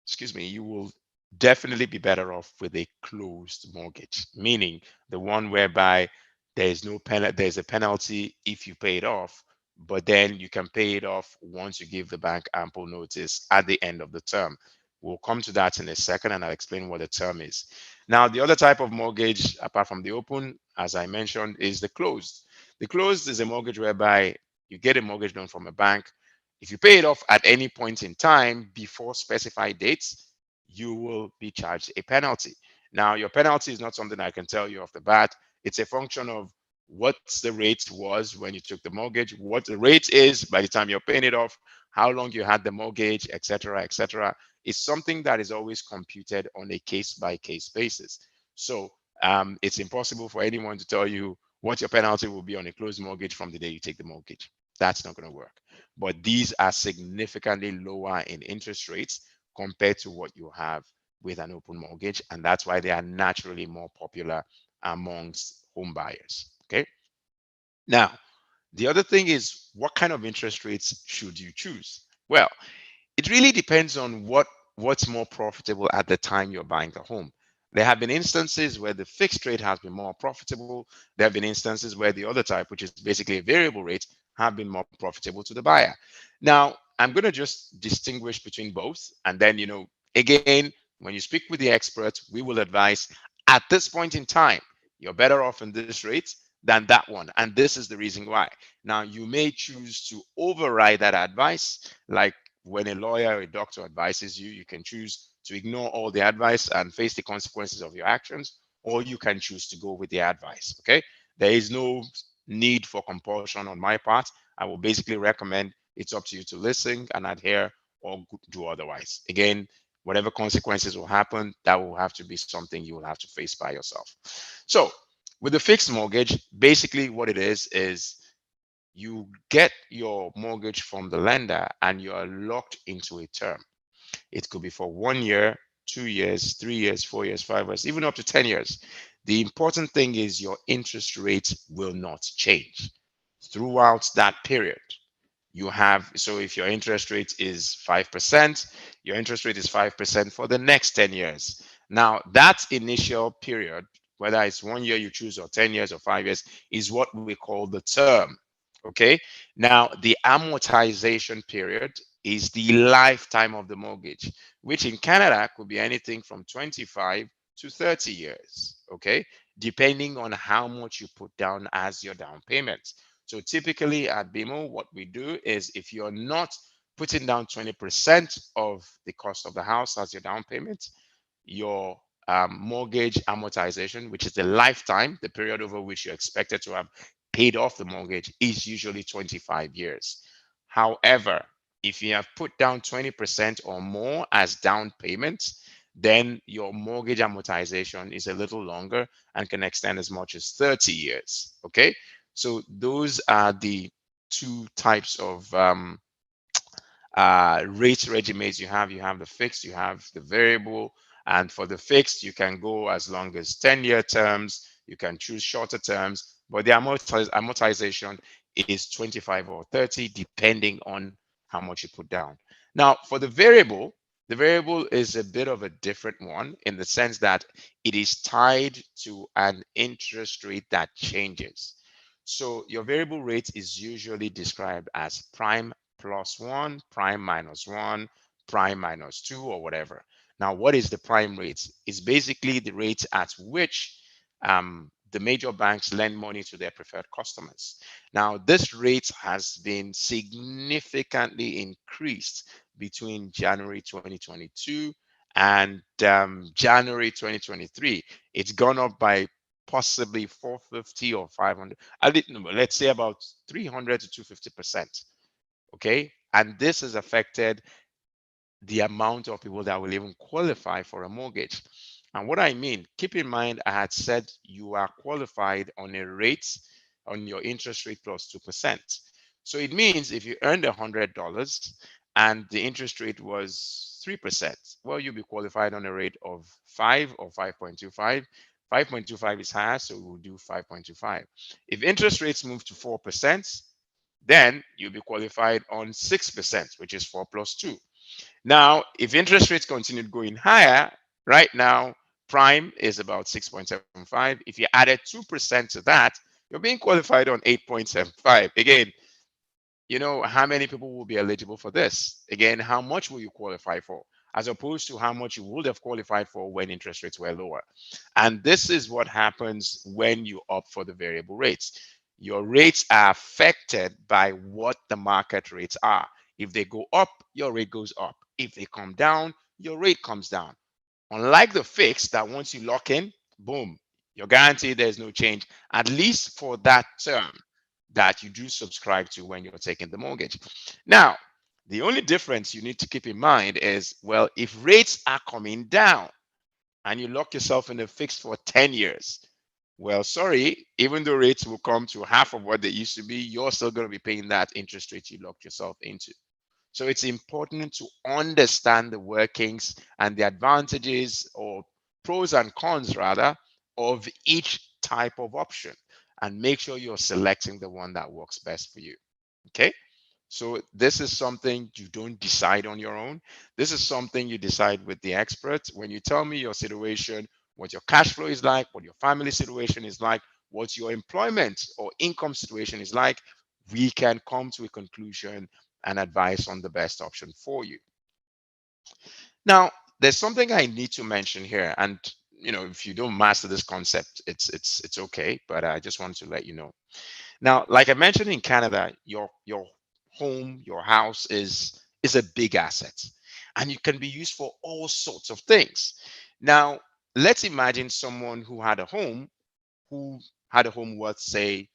[SPEAKER 2] excuse me, you will definitely be better off with a closed mortgage, meaning the one whereby there's a penalty if you pay it off, but then you can pay it off once you give the bank ample notice at the end of the term. We'll come to that in a second and I'll explain what the term is. Now, the other type of mortgage, apart from the open, as I mentioned, is the closed. The closed is a mortgage whereby you get a mortgage loan from a bank. If you pay it off at any point in time before specified dates, you will be charged a penalty. Now, your penalty is not something I can tell you off the bat. It's a function of what the rate was when you took the mortgage, what the rate is by the time you're paying it off, how long you had the mortgage, etc., etc. It's something that is always computed on a case-by-case basis. So it's impossible for anyone to tell you what your penalty will be on a closed mortgage from the day you take the mortgage. That's not going to work. But these are significantly lower in interest rates compared to what you have with an open mortgage. And that's why they are naturally more popular amongst home buyers. Okay. Now, the other thing is, what kind of interest rates should you choose? Well, it really depends on what's more profitable at the time you're buying the home. There have been instances where the fixed rate has been more profitable. There have been instances where the other type, which is basically a variable rate, have been more profitable to the buyer. Now, I'm going to just distinguish between both. And then, again, when you speak with the experts, we will advise at this point in time, you're better off in this rate than that one. And this is the reason why. Now, you may choose to override that advice, like when a lawyer or a doctor advises you, you can choose to ignore all the advice and face the consequences of your actions, or you can choose to go with the advice. Okay. There is no need for compulsion on my part. I will basically recommend it's up to you to listen and adhere or do otherwise. Again, whatever consequences will happen, that will have to be something you will have to face by yourself. So, with the fixed mortgage, basically what it is you get your mortgage from the lender and you are locked into a term. It could be for 1 year, 2 years, 3 years, 4 years, 5 years, even up to 10 years. The important thing is your interest rate will not change throughout that period. So if your interest rate is 5%, your interest rate is 5% for the next 10 years. Now, that initial period, whether it's 1 year you choose or 10 years or 5 years, is what we call the term. Okay. Now, the amortization period is the lifetime of the mortgage, which in Canada could be anything from 25 to 30 years. Okay. Depending on how much you put down as your down payment. So typically at BMO, what we do is if you're not putting down 20% of the cost of the house as your down payment, your mortgage amortization, which is the lifetime, the period over which you're expected to have paid off the mortgage, is usually 25 years. However, if you have put down 20% or more as down payments, then your mortgage amortization is a little longer and can extend as much as 30 years. Okay. So those are the two types of rate regimens you have. You have the fixed, you have the variable. And for the fixed, you can go as long as 10-year terms. You can choose shorter terms, but the amortization is 25 or 30, depending on how much you put down. Now, for the variable is a bit of a different one in the sense that it is tied to an interest rate that changes. So your variable rate is usually described as prime plus one, prime minus one, prime minus two, or whatever. Now, what is the prime rate? It's basically the rate at which the major banks lend money to their preferred customers. Now, this rate has been significantly increased between January 2022 and January 2023. It's gone up by possibly 450 or 500. I didn't know, let's say about 300 to 250%. Okay. And this has affected the amount of people that will even qualify for a mortgage. And what I mean, keep in mind, I had said you are qualified on a rate on your interest rate plus 2%. So it means if you earned $100 and the interest rate was 3%, well, you'll be qualified on a rate of 5 or 5.25. 5.25 is higher, so we'll do 5.25. If interest rates move to 4%, then you'll be qualified on 6%, which is 4 plus 2. Now, if interest rates continued going higher, right now, prime is about 6.75. If you added 2% to that, you're being qualified on 8.75. Again, you know how many people will be eligible for this? Again, how much will you qualify for? As opposed to how much you would have qualified for when interest rates were lower. And this is what happens when you opt for the variable rates. Your rates are affected by what the market rates are. If they go up, your rate goes up. If they come down, your rate comes down. Unlike the fixed that once you lock in, boom, you're guaranteed there's no change, at least for that term that you do subscribe to when you're taking the mortgage. Now, the only difference you need to keep in mind is, well, if rates are coming down and you lock yourself in a fixed for 10 years, well, sorry, even though rates will come to half of what they used to be, you're still going to be paying that interest rate you locked yourself into. So it's important to understand the workings and the advantages or pros and cons rather of each type of option and make sure you're selecting the one that works best for you. Okay. So this is something you don't decide on your own. This is something you decide with the experts. When you tell me your situation, what your cash flow is like, what your family situation is like, what your employment or income situation is like, we can come to a conclusion and advise on the best option for you. Now, there's something I need to mention here, and if you don't master this concept, it's okay, but I just wanted to let you know. Now, like I mentioned, in Canada, your home, your house is a big asset, and it can be used for all sorts of things. Now, let's imagine someone who had a home worth, say,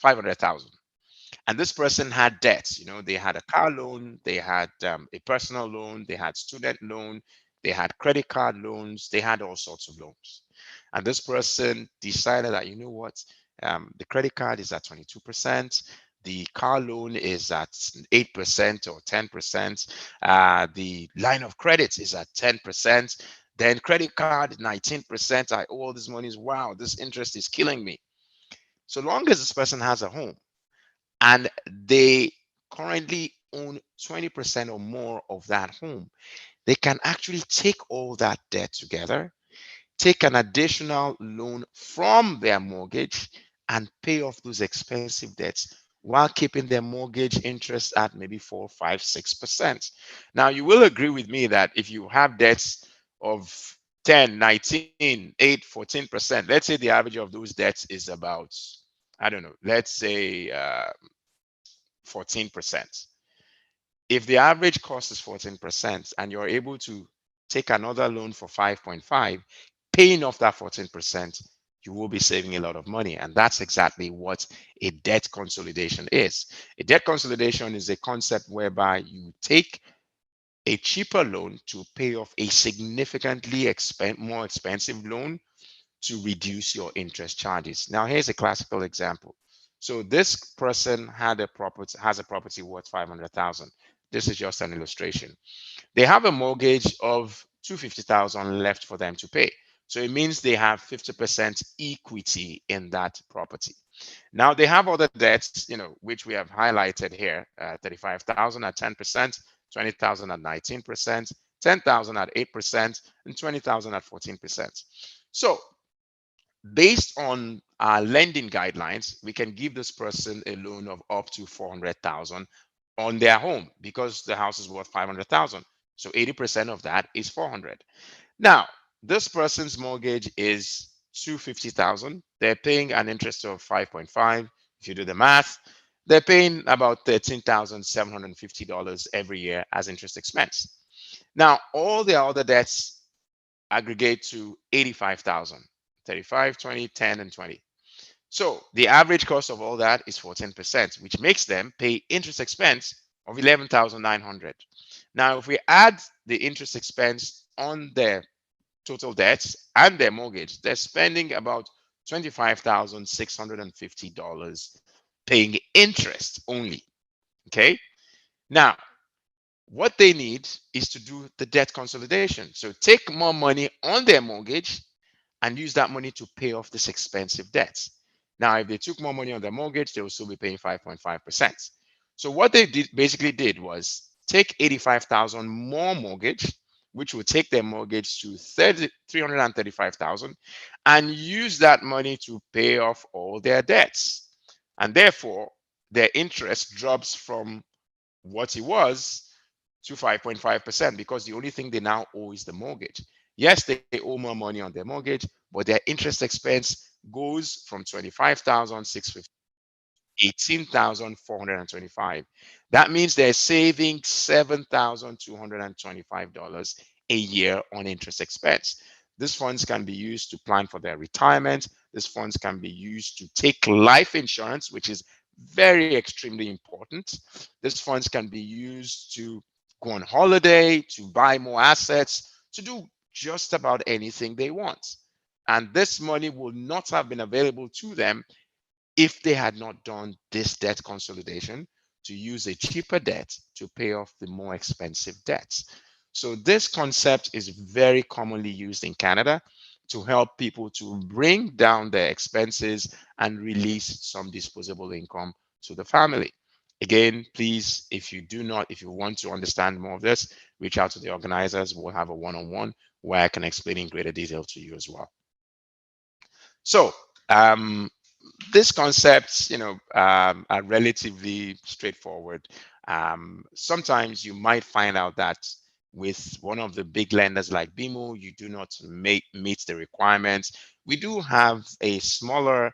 [SPEAKER 2] 500,000. And this person had debts. They had a car loan, they had a personal loan, they had student loan, they had credit card loans, they had all sorts of loans. And this person decided that, you know what, the credit card is at 22%, the car loan is at 8% or 10%, the line of credit is at 10%, then credit card 19%. I owe all this money. Wow, this interest is killing me. So long as this person has a home, and they currently own 20% or more of that home, they can actually take all that debt together, take an additional loan from their mortgage, and pay off those expensive debts while keeping their mortgage interest at maybe 4, 5, 6%. Now, you will agree with me that if you have debts of 10, 19, 8, 14%, let's say the average of those debts is about, I don't know, let's say 14%. If the average cost is 14% and you're able to take another loan for 5.5, paying off that 14%, you will be saving a lot of money. And that's exactly what a debt consolidation is. A debt consolidation is a concept whereby you take a cheaper loan to pay off a significantly more expensive loan to reduce your interest charges. Now, here's a classical example. So this person has a property worth 500,000. This is just an illustration. They have a mortgage of 250,000 left for them to pay. So it means they have 50% equity in that property. Now they have other debts, which we have highlighted here: 35,000 at 10%, 20,000 at 19%, 10,000 at 8%, and 20,000 at 14%. So based on our lending guidelines, we can give this person a loan of up to 400,000 on their home because the house is worth 500,000. So 80% of that is 400. Now, this person's mortgage is 250,000. They're paying an interest of 5.5. If you do the math, they're paying about $13,750 every year as interest expense. Now, all their other debts aggregate to 85,000: 35, 20, 10, and 20. So the average cost of all that is 14%, which makes them pay interest expense of 11,900. Now, if we add the interest expense on their total debts and their mortgage, they're spending about $25,650 paying interest only. Okay. Now, what they need is to do the debt consolidation. So take more money on their mortgage and use that money to pay off this expensive debts. Now, if they took more money on their mortgage, they will still be paying 5.5%. So what they basically did was take 85,000 more mortgage, which would take their mortgage to 335,000, and use that money to pay off all their debts. And therefore, their interest drops from what it was to 5.5% because the only thing they now owe is the mortgage. Yes, they owe more money on their mortgage, but their interest expense goes from 25,650 to 18,425. That means they're saving $7,225 a year on interest expense. These funds can be used to plan for their retirement. These funds can be used to take life insurance, which is very extremely important. These funds can be used to go on holiday, to buy more assets, to do just about anything they want. And this money will not have been available to them if they had not done this debt consolidation to use a cheaper debt to pay off the more expensive debts. So this concept is very commonly used in Canada to help people to bring down their expenses and release some disposable income to the family. Again, please, if you want to understand more of this, reach out to the organizers. We'll have a one-on-one where I can explain in greater detail to you as well. So these concepts, are relatively straightforward. Sometimes you might find out that with one of the big lenders like BMO, you do not meet the requirements. We do have a smaller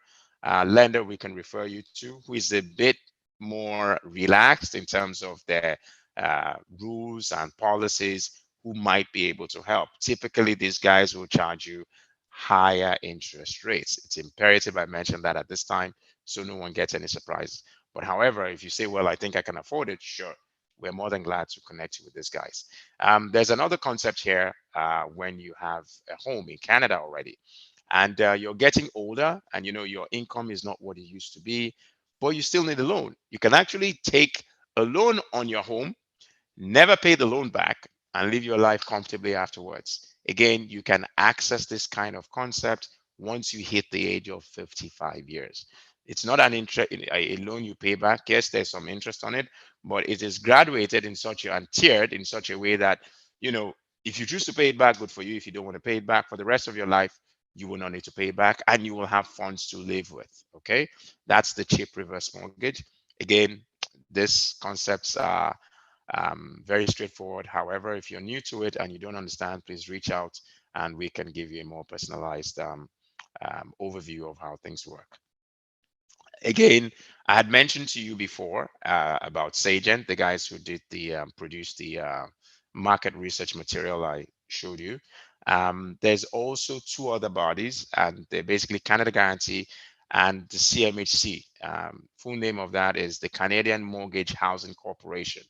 [SPEAKER 2] lender we can refer you to who is a bit more relaxed in terms of their rules and policies, who might be able to help. Typically, these guys will charge you higher interest rates. It's imperative I mention that at this time so no one gets any surprise. But however, if you say, well, I think I can afford it, sure, we're more than glad to connect you with these guys. There's another concept here when you have a home in Canada already and you're getting older and your income is not what it used to be, but you still need a loan. You can actually take a loan on your home, never pay the loan back, and live your life comfortably afterwards. Again, you can access this kind of concept once you hit the age of 55 years. It's not an interest, a loan you pay back. Yes, there's some interest on it, but it is graduated in such a and tiered in such a way that, if you choose to pay it back, good for you. If you don't want to pay it back for the rest of your life, you will not need to pay it back and you will have funds to live with. Okay, that's the cheap reverse mortgage. Again, these concepts are very straightforward. However, if you're new to it and you don't understand, please reach out and we can give you a more personalized overview of how things work. Again, I had mentioned to you before about Sagent, the guys who did the produced the market research material I showed you. There's also two other bodies, and they're basically Canada Guarantee and the CMHC. Full name of that is the Canadian Mortgage Housing Corporation.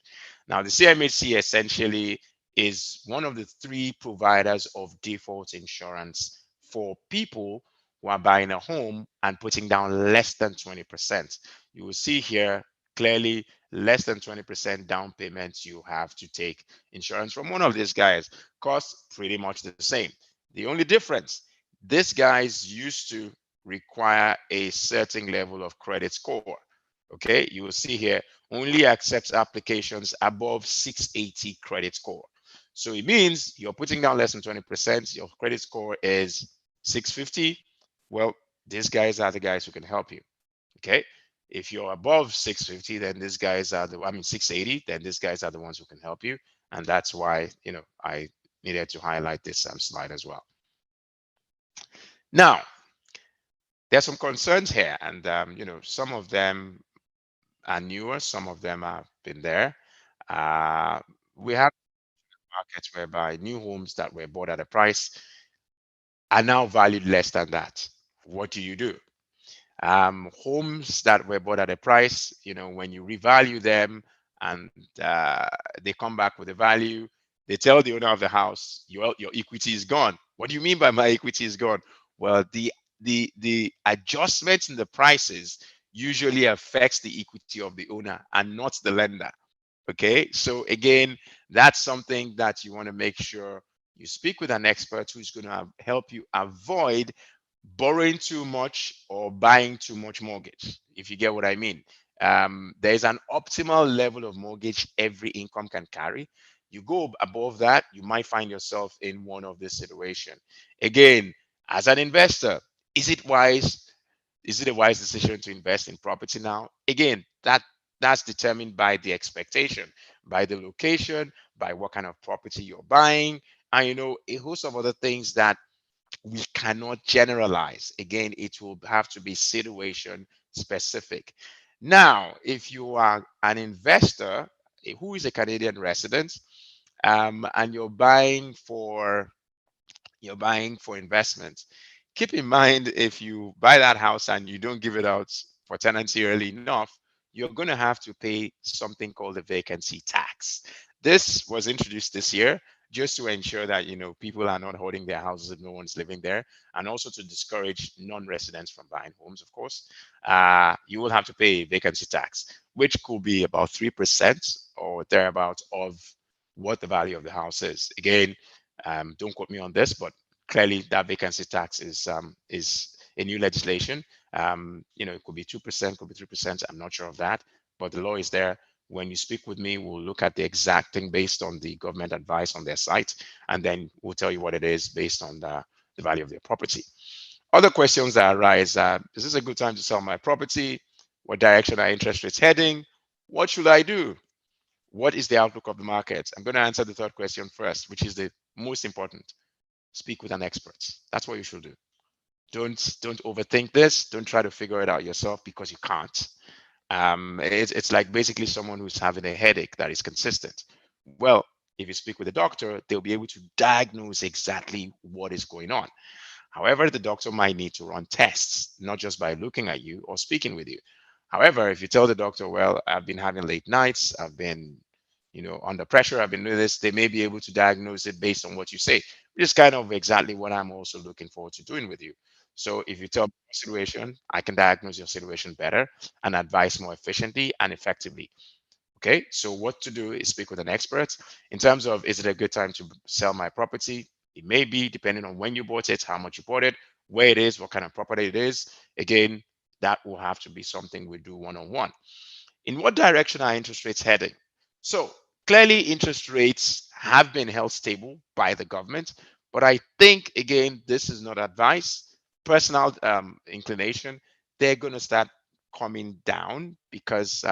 [SPEAKER 2] Now, the CMHC essentially is one of the three providers of default insurance for people who are buying a home and putting down less than 20%. You will see here clearly less than 20% down payments you have to take insurance from one of these guys. Costs pretty much the same. The only difference these guys used to require a certain level of credit score. Okay, you will see here only accepts applications above 680 credit score. So it means you're putting down less than 20%, your credit score is 650. Well, these guys are the guys who can help you. Okay. If you're above 650, then these guys are the, I mean, 680, then these guys are the ones who can help you. And that's why, I needed to highlight this slide as well. Now, there's some concerns here, and some of them are newer, some of them have been there. We have markets whereby new homes that were bought at a price are now valued less than that. What do you do? Homes that were bought at a price, when you revalue them and they come back with a value, they tell the owner of the house, your equity is gone. What do you mean by my equity is gone? Well, the adjustments in the prices usually affects the equity of the owner and not the lender. Okay, so again, that's something that you want to make sure you speak with an expert who's going to help you avoid borrowing too much or buying too much mortgage, if you get what I mean. There's an optimal level of mortgage every income can carry. You go above that, you might find yourself in one of this situation. Again, as an investor, is it wise? Is it a wise decision to invest in property now? Again, that's determined by the expectation, by the location, by what kind of property you're buying, and a host of other things that we cannot generalize. Again, it will have to be situation specific. Now, if you are an investor who is a Canadian resident, and you're buying for investment, keep in mind, if you buy that house and you don't give it out for tenancy early enough, you're going to have to pay something called the vacancy tax. This was introduced this year just to ensure that people are not holding their houses if no one's living there, and also to discourage non-residents from buying homes. Of course, you will have to pay vacancy tax, which could be about 3% or thereabout of what the value of the house is. Again, don't quote me on this, but clearly that vacancy tax is a new legislation. It could be 2%, could be 3%. I'm not sure of that, but the law is there. When you speak with me, we'll look at the exact thing based on the government advice on their site, and then we'll tell you what it is based on the value of their property. Other questions that arise: is this a good time to sell my property? What direction are interest rates heading? What should I do? What is the outlook of the market? I'm going to answer the third question first, which is the most important. Speak with an expert. That's what you should do. Don't overthink this. Don't try to figure it out yourself, because you can't. It's like basically someone who's having a headache that is consistent. Well, if you speak with a doctor, they'll be able to diagnose exactly what is going on. However, the doctor might need to run tests, not just by looking at you or speaking with you. However, if you tell the doctor, well, I've been having late nights, I've been, under pressure, I've been doing this, they may be able to diagnose it based on what you say, which is kind of exactly what I'm also looking forward to doing with you. So if you tell me your situation, I can diagnose your situation better and advise more efficiently and effectively. Okay, so what to do is speak with an expert. In terms of, is it a good time to sell my property? It may be, depending on when you bought it, how much you bought it, where it is, what kind of property it is. Again, that will have to be something we do one-on-one. In what direction are interest rates heading? So clearly, interest rates have been held stable by the government, but I think, again, this is not advice, personal inclination. They're going to start coming down because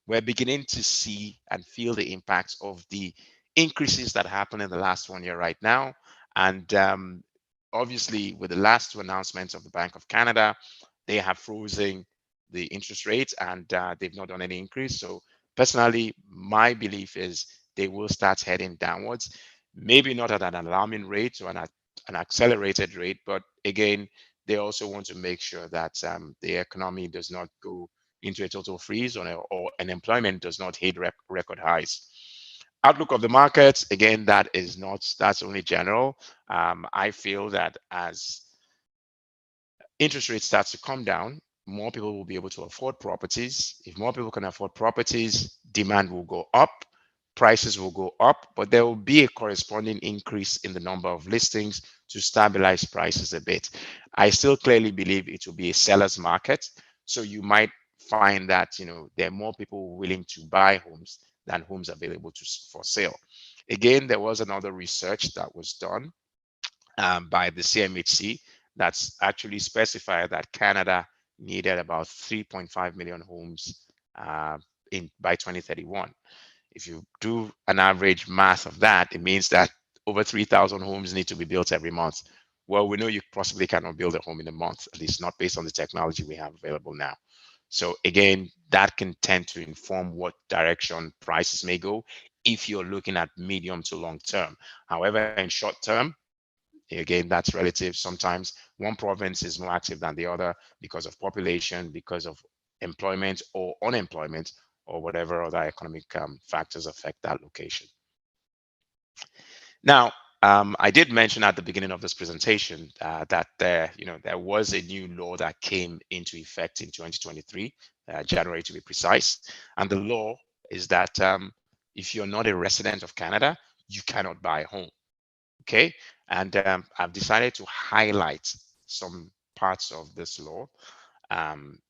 [SPEAKER 2] we're beginning to see and feel the impacts of the increases that happened in the last 1 year right now. And obviously, with the last two announcements of the Bank of Canada, they have frozen the interest rates, and they've not done any increase. So personally, my belief is they will start heading downwards, maybe not at an alarming rate or an accelerated rate, but again, they also want to make sure that the economy does not go into a total freeze, or unemployment does not hit record highs. Outlook of the markets, again, that's only general. I feel that as interest rates start to come down, more people will be able to afford properties. If more people can afford properties, demand will go up. prices will go up, but there will be a corresponding increase in the number of listings to stabilize prices a bit. I still clearly believe it will be a seller's market. So you might find that, there are more people willing to buy homes than homes available for sale. Again, there was another research that was done by the CMHC that's actually specified that Canada needed about 3.5 million homes by 2031. If you do an average math of that, it means that over 3,000 homes need to be built every month. Well, we know you possibly cannot build a home in a month, at least not based on the technology we have available now. So again, that can tend to inform what direction prices may go if you're looking at medium to long term. However, in short term, again, that's relative. Sometimes one province is more active than the other because of population, because of employment or unemployment, or whatever other economic factors affect that location. Now, I did mention at the beginning of this presentation that there was a new law that came into effect in 2023, January to be precise. And the law is that if you're not a resident of Canada, you cannot buy a home. Okay, and I've decided to highlight some parts of this law.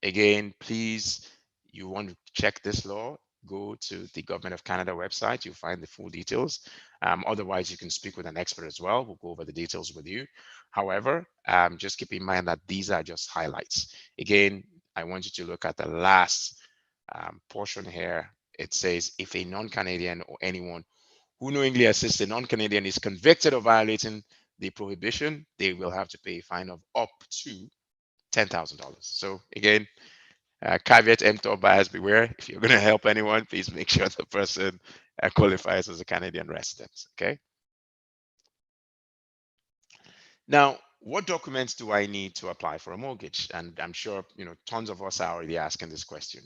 [SPEAKER 2] Again, please, you want to check this law, go to the Government of Canada website. You'll find the full details. Otherwise, you can speak with an expert as well. We'll go over the details with you. However, just keep in mind that these are just highlights. Again, I want you to look at the last portion here. It says, if a non-Canadian or anyone who knowingly assists a non-Canadian is convicted of violating the prohibition, they will have to pay a fine of up to $10,000. So again, caveat emptor, buyers beware. If you're going to help anyone, please make sure the person qualifies as a Canadian resident. Okay. Now, what documents do I need to apply for a mortgage? And I'm sure tons of us are already asking this question.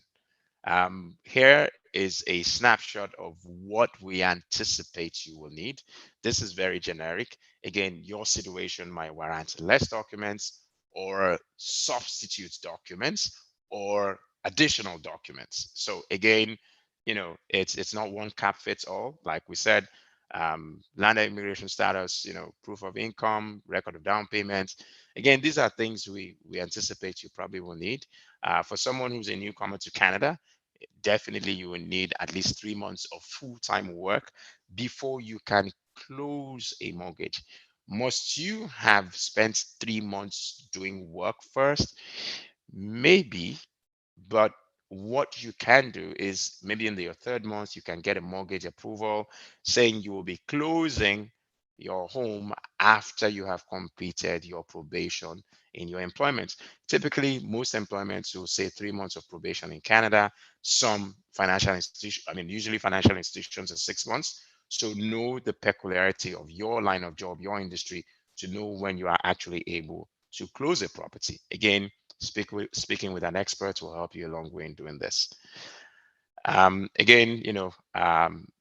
[SPEAKER 2] Here is a snapshot of what we anticipate you will need. This is very generic. Again, your situation might warrant less documents or substitute documents or additional documents. So again, it's not one cap fits all. Like we said, land and immigration status, proof of income, record of down payment. Again, these are things we anticipate you probably will need. For someone who's a newcomer to Canada, definitely you will need at least 3 months of full-time work before you can close a mortgage. Must you have spent 3 months doing work first? Maybe, but what you can do is maybe in your 3rd month, you can get a mortgage approval saying you will be closing your home after you have completed your probation in your employment. Typically, most employments will say 3 months of probation in Canada. Some financial institutions, usually financial institutions are 6 months. So know the peculiarity of your line of job, your industry, to know when you are actually able to close a property. Again, speaking with an expert will help you a long way in doing this. Again,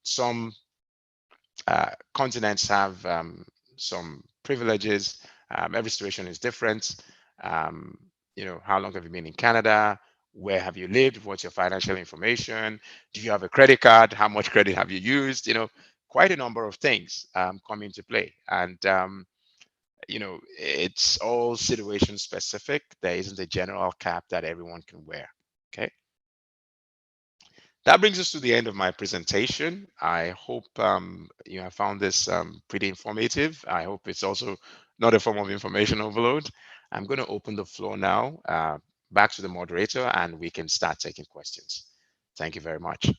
[SPEAKER 2] some continents have some privileges. Every situation is different. How long have you been in Canada? Where have you lived? What's your financial information? Do you have a credit card? How much credit have you used? Quite a number of things come into play. And it's all situation specific. There isn't a general cap that everyone can wear. Okay. That brings us to the end of my presentation. I hope you have found this pretty informative. I hope it's also not a form of information overload. I'm going to open the floor now back to the moderator, and we can start taking questions. Thank you very much.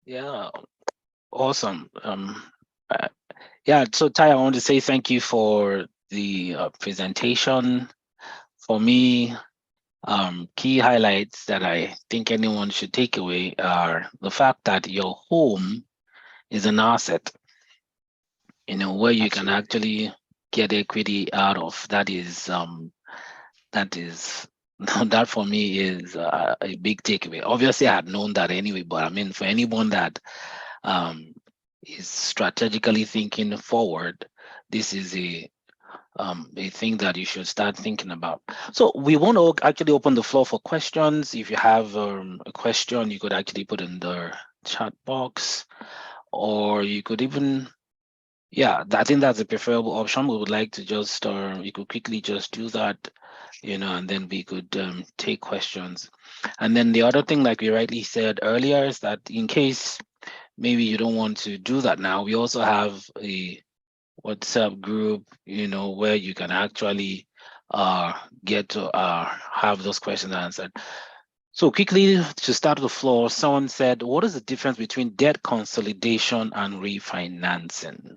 [SPEAKER 1] Yeah, awesome. Yeah, so Ty, I want to say thank you for the presentation. For me, key highlights that I think anyone should take away are the fact that your home is an asset, where you can actually get equity out of. That is that for me is a big takeaway. Obviously, I had known that anyway, but for anyone that is strategically thinking forward, this is a thing that you should start thinking about. So we want to actually open the floor for questions. If you have a question, you could actually put in the chat box, or you could even, yeah, I think that's a preferable option. We would like to just, you could quickly just do that, and then we could take questions. And then the other thing, like we rightly said earlier, is that in case maybe you don't want to do that now, we also have a WhatsApp group, where you can actually get to have those questions answered. So quickly to start the floor, someone said, what is the difference between debt consolidation and refinancing?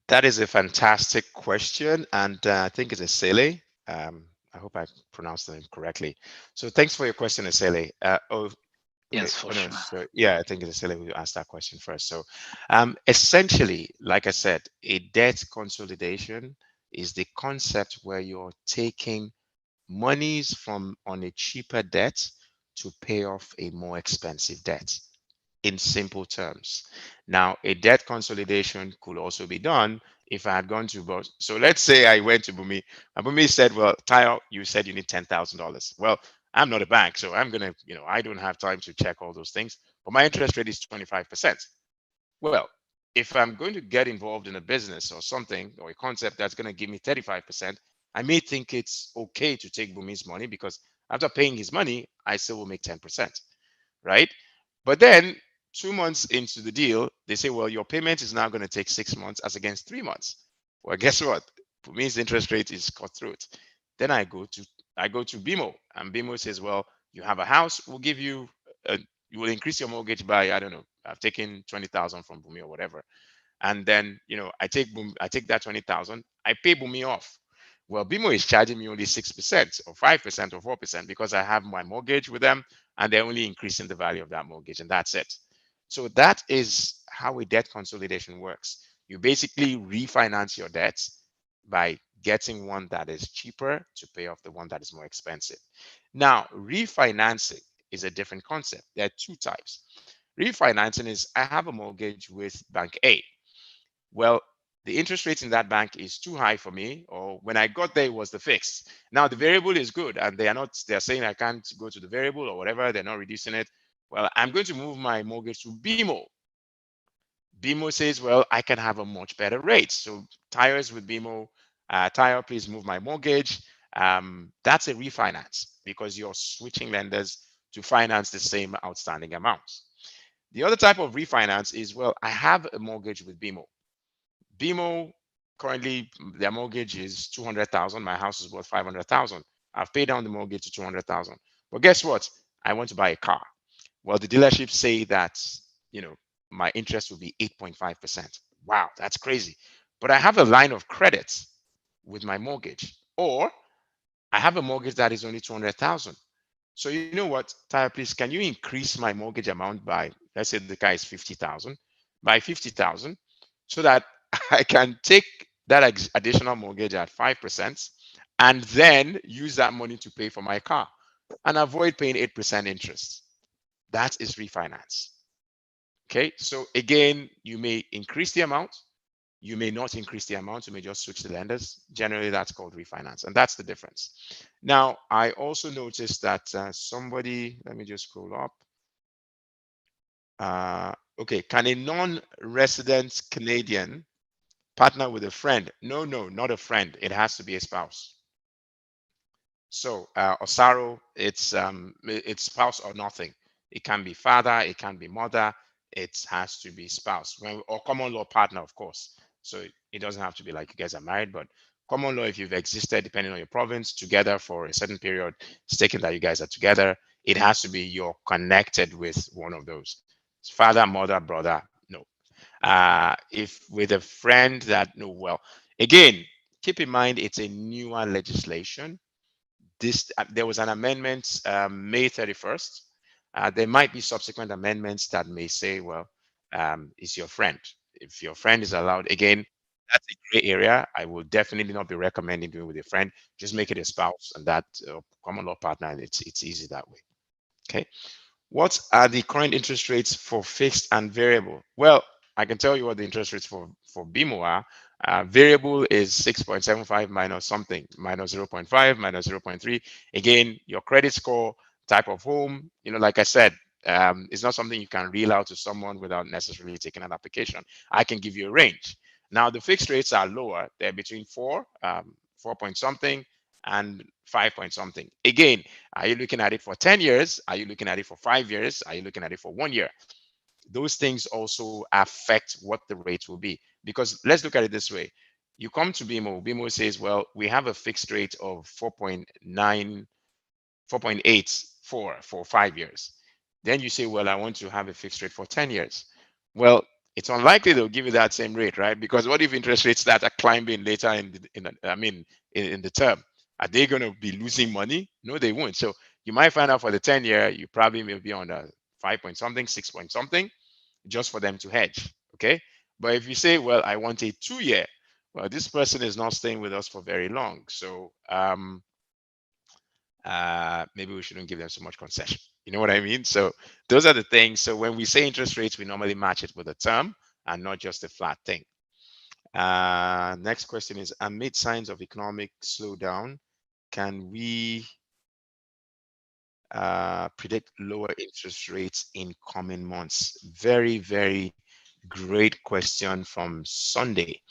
[SPEAKER 2] That is a fantastic question, and I think it's a Sele. I hope I pronounced the name correctly. So thanks for your question, Sele. Okay.
[SPEAKER 1] Yes, for
[SPEAKER 2] Oh no.
[SPEAKER 1] sure.
[SPEAKER 2] So yeah, I think it's Sele who asked that question first. So, essentially, like I said, a debt consolidation is the concept where you're taking monies from on a cheaper debt to pay off a more expensive debt, in simple terms. Now, a debt consolidation could also be done if I had gone to both. So let's say I went to Bumi, and Bumi said, well, Tayo, you said you need $10,000. Well, I'm not a bank, so I'm gonna, I don't have time to check all those things, but my interest rate is 25%. Well, if I'm going to get involved in a business or something or a concept that's going to give me 35%, I may think it's okay to take Bumi's money because after paying his money, I still will make 10%, right? But then 2 months into the deal, they say, well, your payment is now going to take 6 months as against 3 months. Well, guess what? Bumi's interest rate is cutthroat. Then I go to BMO, and BMO says, well, you have a house, we'll give you you will increase your mortgage by, I don't know, I've taken 20,000 from Bumi or whatever. And then, I take that 20,000, I pay Bumi off. Well, BMO is charging me only 6% or 5% or 4% because I have my mortgage with them, and they're only increasing the value of that mortgage, and that's it. So that is how a debt consolidation works. You basically refinance your debts by getting one that is cheaper to pay off the one that is more expensive. Now, refinancing is a different concept. There are two types. Refinancing is, I have a mortgage with Bank A. Well, the interest rate in that bank is too high for me, or when I got there, it was the fixed. Now the variable is good, and they're saying I can't go to the variable or whatever, they're not reducing it. Well, I'm going to move my mortgage to BMO. BMO says, well, I can have a much better rate. So tires with BMO, tire, please move my mortgage. That's a refinance because you're switching lenders to finance the same outstanding amounts. The other type of refinance is, well, I have a mortgage with BMO. BMO currently their mortgage is 200,000. My house is worth 500,000. I've paid down the mortgage to 200,000. But guess what? I want to buy a car. Well, the dealerships say that, you know, my interest will be 8.5%. Wow, that's crazy. But I have a line of credit with my mortgage, or I have a mortgage that is only 200,000. So you know what, Tyler, please, can you increase my mortgage amount by, let's say the car is 50,000, by 50,000, so that I can take that additional mortgage at 5% and then use that money to pay for my car and avoid paying 8% interest. That is refinance. Okay, so again, you may increase the amount, you may not increase the amount, you may just switch the lenders. Generally, that's called refinance, and that's the difference. Now, I also noticed that somebody, let me just scroll up. Okay, can a non-resident Canadian partner with a friend? No, no, not a friend. It has to be a spouse. So Osaro, it's spouse or nothing. It can be father, it can be mother, it has to be spouse. Or common law partner, of course. So it doesn't have to be like you guys are married, but common law, if you've existed, depending on your province, together for a certain period, stating that you guys are together, it has to be you're connected with one of those. Father, mother, brother, no. If with a friend that, no, well, again, keep in mind it's a newer legislation. There was an amendment May 31st. There might be subsequent amendments that may say, well, is your friend. If your friend is allowed, again, that's a gray area. I will definitely not be recommending doing with a friend. Just make it a spouse and that common law partner, and it's easy that way. Okay. What are the current interest rates for fixed and variable? Well, I can tell you what the interest rates for BMO are. Variable is 6.75 minus something, minus 0.5, minus 0.3. Again, your credit score, type of home, like I said, it's not something you can reel out to someone without necessarily taking an application. I can give you a range. Now, the fixed rates are lower. They're between 4 point something, and 5 point something. Again, are you looking at it for 10 years? Are you looking at it for 5 years? Are you looking at it for 1 year? Those things also affect what the rate will be. Because let's look at it this way. You come to BMO says, well, we have a fixed rate of 4.9, 4.84 for 5 years. Then you say, well, I want to have a fixed rate for 10 years. Well, it's unlikely they'll give you that same rate, right? Because what if interest rates start climbing later in the term? Are they going to be losing money? No, they won't. So you might find out for the 10-year, you probably may be on a 5 point something, 6 point something, just for them to hedge. Okay. But if you say, well, I want a 2-year, well, this person is not staying with us for very long. So maybe we shouldn't give them so much concession. You know what I mean? So those are the things. So when we say interest rates, we normally match it with a term and not just a flat thing. Next question is, amid signs of economic slowdown, can we predict lower interest rates in coming months? Very, very great question from Sunday.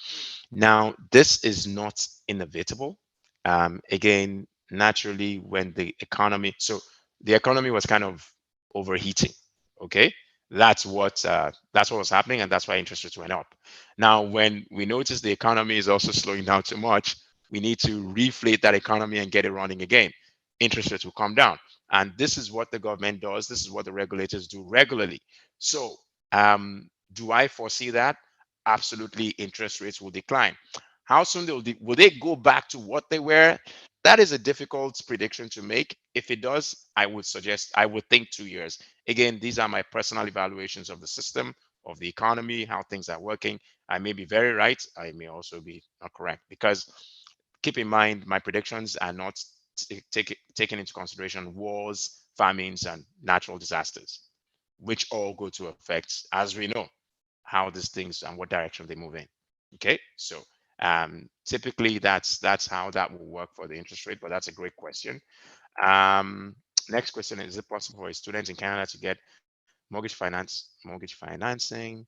[SPEAKER 2] Now, this is not inevitable. Again, naturally, when so the economy was kind of overheating. Okay, that's what was happening, and that's why interest rates went up. Now, when we notice the economy is also slowing down too much, we need to reflate that economy and get it running again. Interest rates will come down, and this is what the government does. This is what the regulators do regularly. So, do I foresee that? Absolutely, interest rates will decline. How soon will they go back to what they were? That is a difficult prediction to make. If it does, I would think 2 years. Again, these are my personal evaluations of the system, of the economy, how things are working. I may be very right. I may also be not correct, because keep in mind, my predictions are not taking into consideration wars, famines, and natural disasters, which all go to affect, as we know, how these things and what direction they move in. Okay, so typically that's how that will work for the interest rate, but that's a great question. Next question is it possible for a student in Canada to get mortgage financing? Let's see.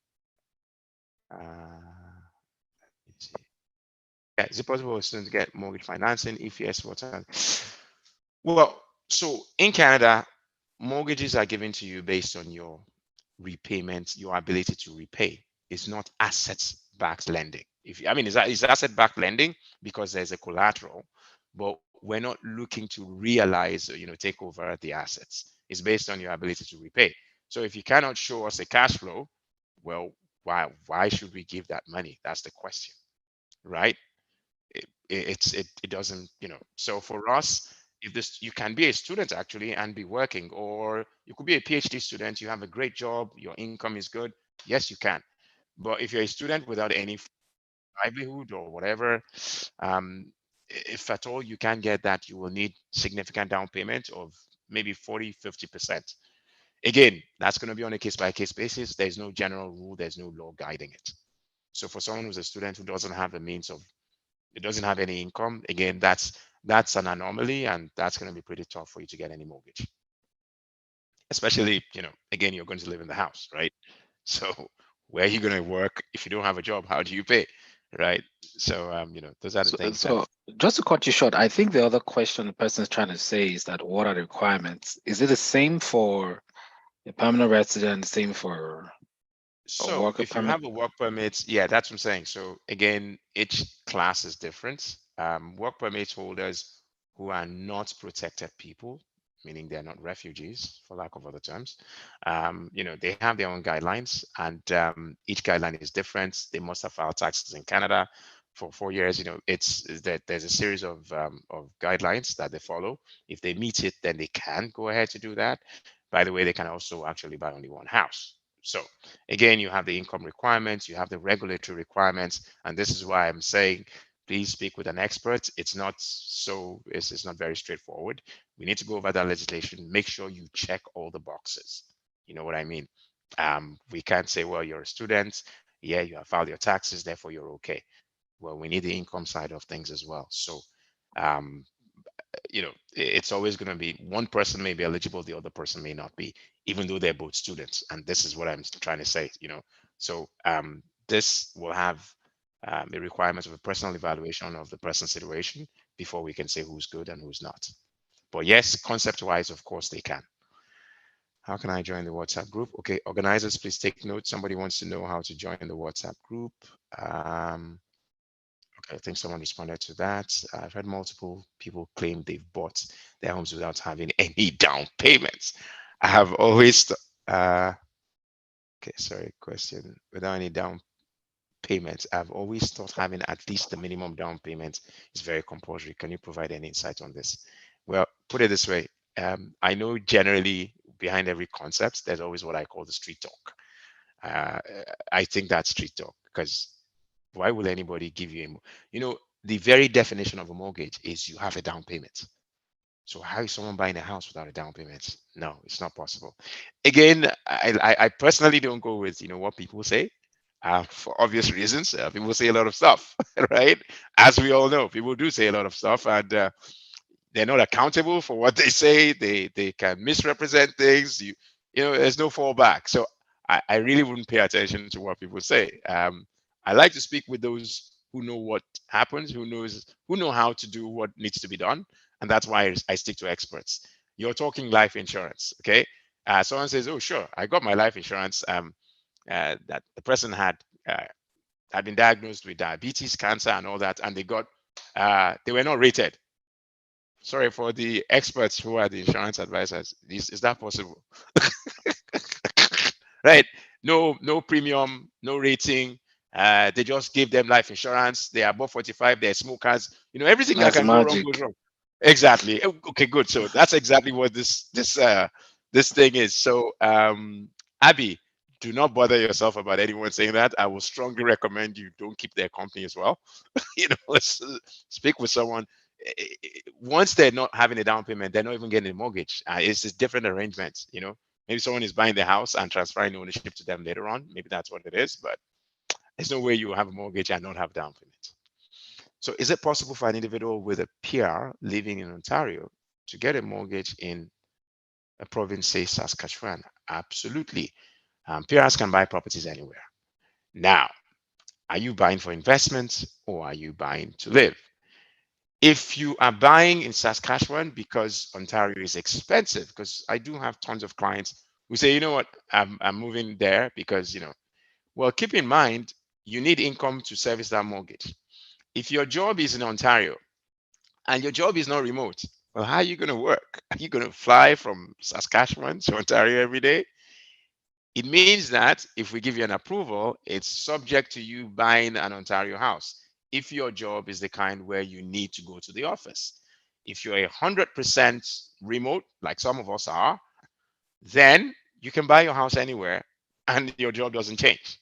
[SPEAKER 2] Yeah, is it possible for a student to get mortgage financing? If yes, what time? Well, so in Canada, mortgages are given to you based on your repayment, your ability to repay. It's not assets-backed lending. It's asset-backed lending because there's a collateral, but we're not looking to realize, take over the assets. It's based on your ability to repay. So if you cannot show us a cash flow, well, why should we give that money? That's the question, right? It doesn't, so for us, if this, you can be a student actually and be working, or you could be a PhD student, you have a great job, your income is good, yes, you can. But if you're a student without any livelihood or whatever, if at all you can get that, you will need significant down payment of maybe 40-50%. Again, that's going to be on a case by case basis. There's no general rule, there's no law guiding it. So for someone who's a student who doesn't have the means of, it doesn't have any income, again, that's an anomaly, and that's going to be pretty tough for you to get any mortgage. Especially, again, you're going to live in the house, right? So where are you going to work if you don't have a job? How do you pay, right? So those are the things that.
[SPEAKER 1] So just to cut you short, I think the other question the person is trying to say is that what are the requirements? Is it the same for a permanent resident, same for a
[SPEAKER 2] So
[SPEAKER 1] worker
[SPEAKER 2] if you
[SPEAKER 1] permit?
[SPEAKER 2] have a work permit, yeah, that's what I'm saying. So again, each class is different. Work permit holders who are not protected people, meaning they're not refugees, for lack of other terms, they have their own guidelines, and each guideline is different. They must have filed taxes in Canada for 4 years. It's that there's a series of guidelines that they follow. If they meet it, then they can go ahead to do that. By the way, they can also actually buy only one house. So again, you have the income requirements, you have the regulatory requirements, and this is why I'm saying, please speak with an expert. It's not very straightforward. We need to go over that legislation, make sure you check all the boxes. You know what I mean? We can't say, well, you're a student, yeah, you have filed your taxes, therefore you're okay. well, we need the income side of things as well. So, um, it's always going to be one person may be eligible, the other person may not be, even though they're both students. And this is what I'm trying to say, So this will have a requirement of a personal evaluation of the person's situation before we can say who's good and who's not. But yes, concept-wise, of course, they can. How can I join the WhatsApp group? Okay, organizers, please take note. Somebody wants to know how to join the WhatsApp group. Okay, I think someone responded to that. I've heard multiple people claim they've bought their homes without having any down payments. I have always, okay, sorry, question. Without any down payments, I've always thought having at least the minimum down payment is very compulsory. Can you provide any insight on this? Well, put it this way. I know generally behind every concept, there's always what I call the street talk. I think that's street talk because why will anybody give you the very definition of a mortgage is you have a down payment. So how is someone buying a house without a down payment? No, it's not possible. Again, I personally don't go with what people say for obvious reasons. People say a lot of stuff, right? As we all know, people do say a lot of stuff, and they're not accountable for what they say. They can misrepresent things. There's no fallback. So I really wouldn't pay attention to what people say. I like to speak with those who know what happens, who know how to do what needs to be done, and that's why I stick to experts. You're talking life insurance, okay? Someone says, "Oh, sure, I got my life insurance." That the person had been diagnosed with diabetes, cancer, and all that, and they were not rated. Sorry for the experts who are the insurance advisors. Is that possible? Right? No premium, no rating. They just give them life insurance. They are above 45. They're smokers. Everything that
[SPEAKER 1] That's
[SPEAKER 2] can go wrong
[SPEAKER 1] magic.
[SPEAKER 2] goes wrong. Exactly. Okay, good. So that's exactly what this thing is. So Abby, do not bother yourself about anyone saying that. I will strongly recommend you don't keep their company as well. Let's speak with someone. Once they're not having a down payment, they're not even getting a mortgage. It's just different arrangements. Maybe someone is buying the house and transferring ownership to them later on. Maybe that's what it is, but there's no way you have a mortgage and not have down payment. So is it possible for an individual with a PR living in Ontario to get a mortgage in a province, say Saskatchewan? Absolutely. PRs can buy properties anywhere. Now, are you buying for investment or are you buying to live? If you are buying in Saskatchewan because Ontario is expensive, because I do have tons of clients who say, you know what, I'm moving there because, well, keep in mind, you need income to service that mortgage. If your job is in Ontario and your job is not remote, well, how are you going to work? Are you going to fly from Saskatchewan to Ontario every day? It means that if we give you an approval, it's subject to you buying an Ontario house. If your job is the kind where you need to go to the office, if you're 100% remote, like some of us are, then you can buy your house anywhere and your job doesn't change.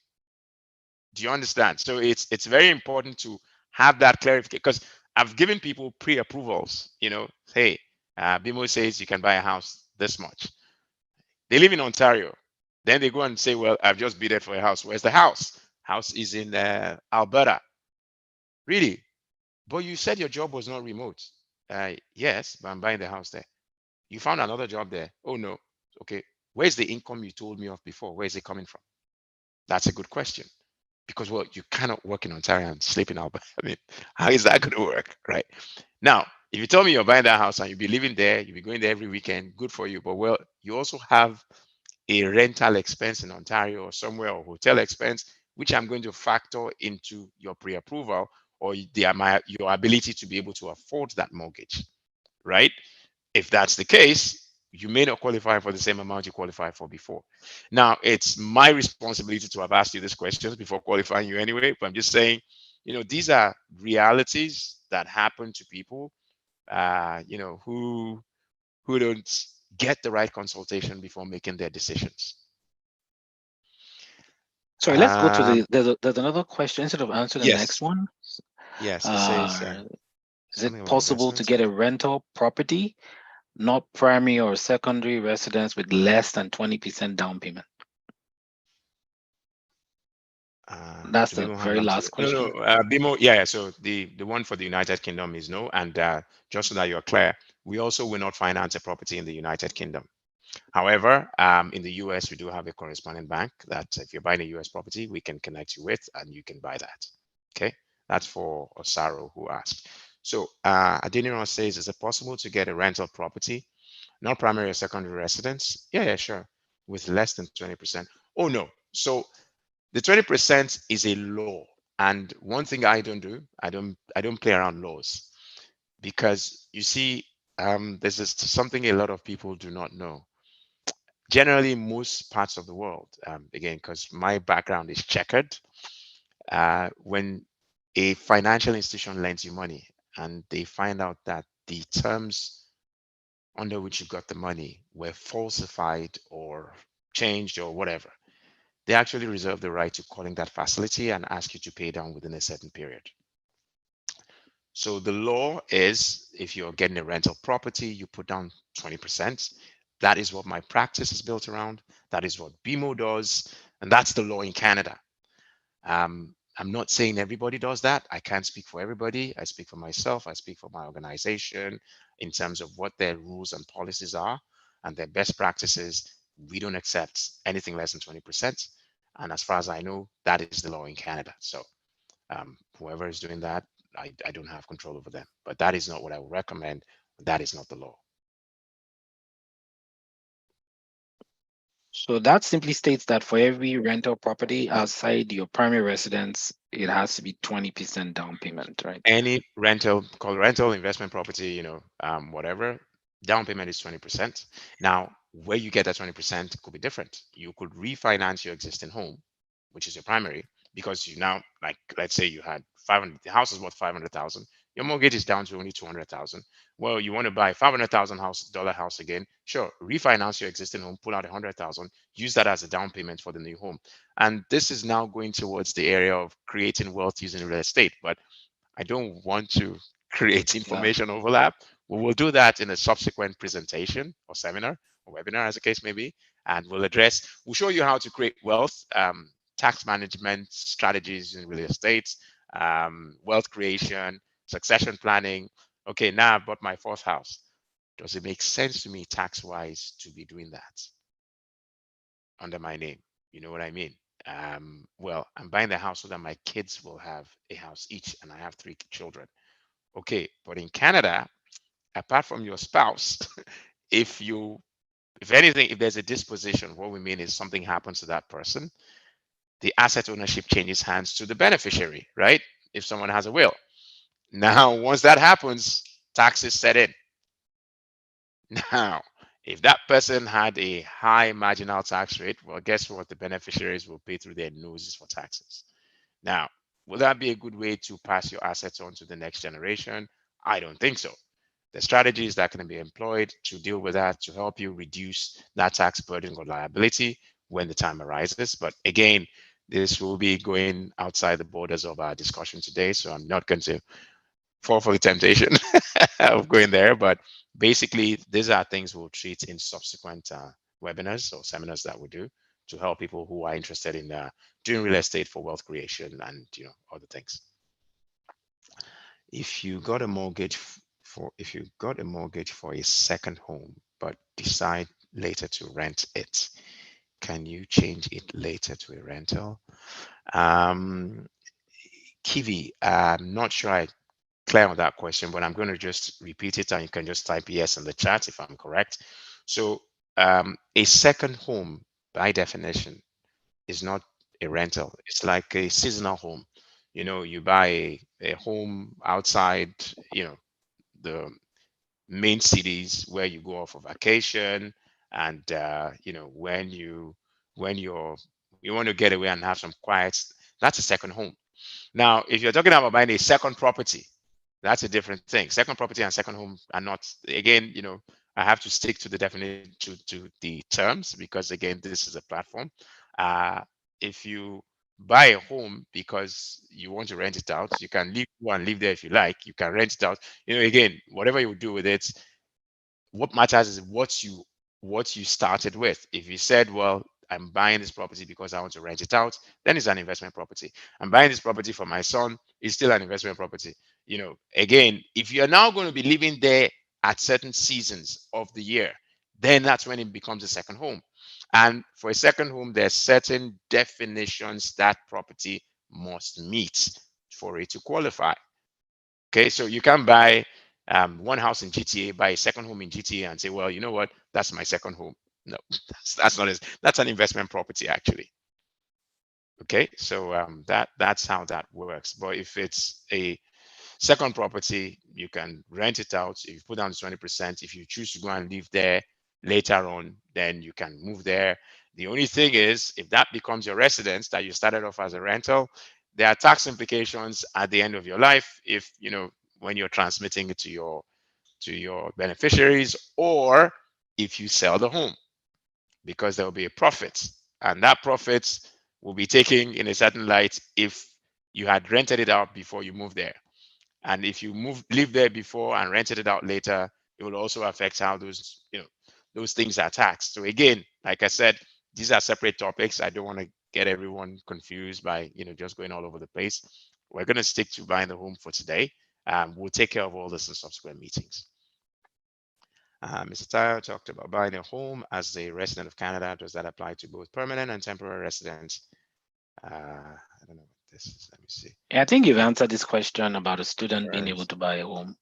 [SPEAKER 2] Do you understand? So it's very important to have that clarification because I've given people pre-approvals. Hey, BMO says you can buy a house this much. They live in Ontario. Then they go and say, well, I've just bid for a house. Where's the house? House is in Alberta. Really? But you said your job was not remote. Yes, but I'm buying the house there. You found another job there. Oh, no. Okay. Where's the income you told me of before? Where is it coming from? That's a good question. Because, well, you cannot work in Ontario and sleep in Alberta. I mean, how is that going to work? Right. Now, if you tell me you're buying that house and you'll be living there, you'll be going there every weekend, good for you. But, well, you also have a rental expense in Ontario or somewhere, or hotel expense, which I'm going to factor into your pre-approval or your ability to be able to afford that mortgage, right? If that's the case, you may not qualify for the same amount you qualified for before. Now, it's my responsibility to have asked you these questions before qualifying you anyway, but I'm just saying, these are realities that happen to people, who don't get the right consultation before making their decisions.
[SPEAKER 1] Sorry, let's go to there's another question instead of answering the next
[SPEAKER 2] Yes.
[SPEAKER 1] one.
[SPEAKER 2] Yes, it says
[SPEAKER 1] Is
[SPEAKER 2] something
[SPEAKER 1] it
[SPEAKER 2] about
[SPEAKER 1] possible to
[SPEAKER 2] investments.
[SPEAKER 1] get a rental property, not primary or secondary residence, with less than 20% down payment? That's
[SPEAKER 2] Do
[SPEAKER 1] the
[SPEAKER 2] BMO have
[SPEAKER 1] very
[SPEAKER 2] land?
[SPEAKER 1] last
[SPEAKER 2] No,
[SPEAKER 1] question.
[SPEAKER 2] no. BMO, yeah. So the one for the United Kingdom is no. And just so that you're clear, we also will not finance a property in the United Kingdom. However, in the US, we do have a corresponding bank that if you're buying a US property, we can connect you with, and you can buy that. Okay, that's for Osaro who asked. So Adeniran says, is it possible to get a rental property, not primary or secondary residence? Yeah, yeah, sure, with less than 20%. Oh no. So the 20% is a law, and one thing I don't do, I don't play around laws, because you see, this is something a lot of people do not know. Generally, most parts of the world, again, because my background is checkered, when a financial institution lends you money and they find out that the terms under which you got the money were falsified or changed or whatever, they actually reserve the right to calling that facility and ask you to pay down within a certain period. So the law is, if you're getting a rental property, you put down 20%. That is what my practice is built around. That is what BMO does. And that's the law in Canada. I'm not saying everybody does that. I can't speak for everybody. I speak for myself. I speak for my organization in terms of what their rules and policies are and their best practices. We don't accept anything less than 20%. And as far as I know, that is the law in Canada. So whoever is doing that, I don't have control over them. But that is not what I would recommend. That is not the law.
[SPEAKER 1] So that simply states that for every rental property outside your primary residence, it has to be 20% down payment, right?
[SPEAKER 2] Any rental, call rental, investment property, whatever, down payment is 20%. Now, where you get that 20% could be different. You could refinance your existing home, which is your primary, because you now, like, let's say you had 500, the house is worth 500,000. Your mortgage is down to only 200,000. Well, you want to buy $500,000 house again. Sure, refinance your existing home, pull out 100,000, use that as a down payment for the new home. And this is now going towards the area of creating wealth using real estate. But I don't want to create
[SPEAKER 1] Yeah.
[SPEAKER 2] information overlap. We will do that in a subsequent presentation or seminar or webinar, as the case may be, and we'll show you how to create wealth, tax management strategies in real estate, wealth creation, succession planning. Okay, now I've bought my fourth house. Does it make sense to me tax-wise to be doing that under my name? You know what I mean? Well, I'm buying the house so that my kids will have a house each, and I have 3 children. Okay, but in Canada, apart from your spouse, if you, if anything, if there's a disposition, what we mean is something happens to that person, the asset ownership changes hands to the beneficiary, right? If someone has a will. Now, once that happens, taxes set in. Now, if that person had a high marginal tax rate, well, guess what? The beneficiaries will pay through their noses for taxes. Now, will that be a good way to pass your assets on to the next generation? I don't think so. The strategies that can be employed to deal with that to help you reduce that tax burden or liability when the time arises. But again, this will be going outside the borders of our discussion today, so I'm not going to fall for the temptation of going there. But basically, these are things we'll treat in subsequent webinars or seminars that we do to help people who are interested in doing real estate for wealth creation and other things. If you got a mortgage for a second home but decide later to rent it, can you change it later to a rental? Kiwi, I'm not sure I clear on that question, but I'm going to just repeat it and you can just type yes in the chat if I'm correct. So a second home by definition is not a rental. It's like a seasonal home. You buy a home outside, the main cities where you go off for vacation, and when you want to get away and have some quiet, that's a second home. Now, if you're talking about buying a second property, that's a different thing. Second property and second home are not, again, I have to stick to the definition, to the terms, because again, this is a platform. If you buy a home because you want to rent it out, you can live there if you like. You can rent it out. Again, whatever you do with it, what matters is what you started with. If you said, well, I'm buying this property because I want to rent it out, then it's an investment property. I'm buying this property for my son, it's still an investment property. Again, if you're now going to be living there at certain seasons of the year, then that's when it becomes a second home. And for a second home, there's certain definitions that property must meet for it to qualify. Okay, so you can buy one house in GTA, buy a second home in GTA, and say, well, you know what? That's my second home. No, that's not. That's an investment property, actually. Okay, so that's how that works. But if it's a second property, you can rent it out. If you put down 20%, if you choose to go and live there later on, then you can move there. The only thing is, if that becomes your residence that you started off as a rental, there are tax implications at the end of your life if when you're transmitting it to your beneficiaries, or if you sell the home, because there will be a profit, and that profit will be taken in a certain light if you had rented it out before you moved there. And if you live there before and rented it out later, it will also affect how those things are taxed. So again, like I said, these are separate topics. I don't want to get everyone confused by just going all over the place. We're going to stick to buying the home for today. We'll take care of all this in subsequent meetings. Mr. Tyler talked about buying a home as a resident of Canada. Does that apply to both permanent and temporary residents? I don't know what this is. Let me see.
[SPEAKER 1] Yeah, I think you've answered this question about a student being able to buy a home.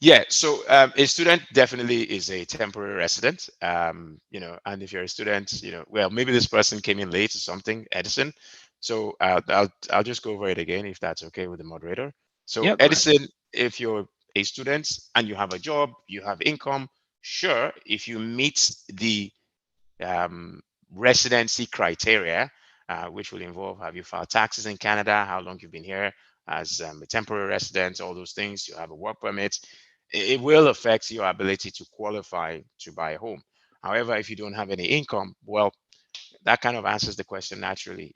[SPEAKER 2] Yeah, so a student definitely is a temporary resident, and if you're a student, well, maybe this person came in late or something, Edison. So I'll just go over it again if that's okay with the moderator. So
[SPEAKER 1] Yeah, go ahead.
[SPEAKER 2] Edison, if you're a student and you have a job, you have income, sure, if you meet the residency criteria, which will involve have you filed taxes in Canada, how long you've been here as a temporary resident, all those things, you have a work permit, it will affect your ability to qualify to buy a home. However, if you don't have any income, well, that kind of answers the question naturally.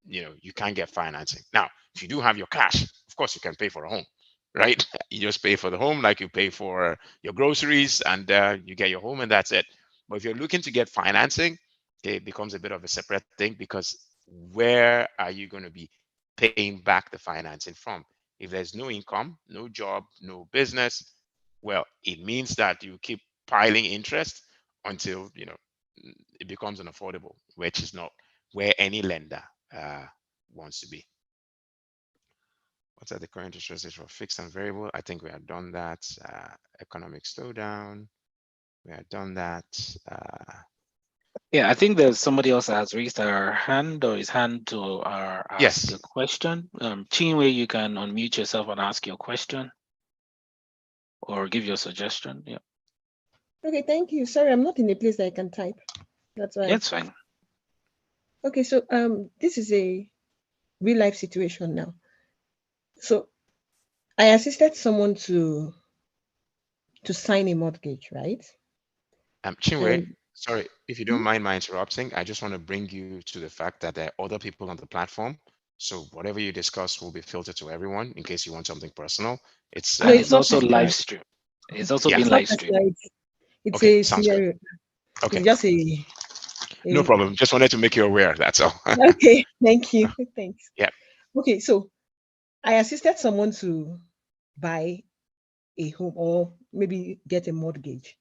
[SPEAKER 2] You can't get financing. Now, if you do have your cash, of course, you can pay for a home, right? You just pay for the home like you pay for your groceries, and you get your home, and that's it. But if you're looking to get financing, okay, it becomes a bit of a separate thing, because where are you going to be paying back the financing from? If there's no income, no job, no business, well, it means that you keep piling interest until it becomes unaffordable, which is not where any lender wants to be. What are the current interest rates for fixed and variable? I think we have done that. Economic slowdown, we have done that.
[SPEAKER 1] Yeah, I think there's somebody else that has raised their hand or his hand to ask
[SPEAKER 2] Yes.
[SPEAKER 1] a question. Chinwe, you can unmute yourself and ask your question or give your suggestion. Yeah,
[SPEAKER 4] Okay, thank you. Sorry, I'm not in a place that I can type. That's why.
[SPEAKER 1] yeah, it's fine.
[SPEAKER 4] Okay, so this is a real life situation now. So I assisted someone to sign a mortgage, right?
[SPEAKER 2] Chinwe,
[SPEAKER 4] And
[SPEAKER 2] sorry, if you don't mind my interrupting, I just want to bring you to the fact that there are other people on the platform. So whatever you discuss will be filtered to everyone in case you want something personal. It's
[SPEAKER 4] no,
[SPEAKER 1] And
[SPEAKER 4] it's
[SPEAKER 1] it's
[SPEAKER 4] not
[SPEAKER 1] also
[SPEAKER 4] personal.
[SPEAKER 1] live stream. It's also
[SPEAKER 2] Yeah.
[SPEAKER 1] being
[SPEAKER 4] It's not
[SPEAKER 1] live streamed.
[SPEAKER 4] personal. It's
[SPEAKER 2] Okay,
[SPEAKER 4] a
[SPEAKER 2] sounds good.
[SPEAKER 4] scenario.
[SPEAKER 2] Okay,
[SPEAKER 4] It's just a
[SPEAKER 2] no problem. Just wanted to make you aware. That's all.
[SPEAKER 4] okay. Thank you. Thanks.
[SPEAKER 2] Yeah.
[SPEAKER 4] Okay, so I assisted someone to buy a home or maybe get a mortgage,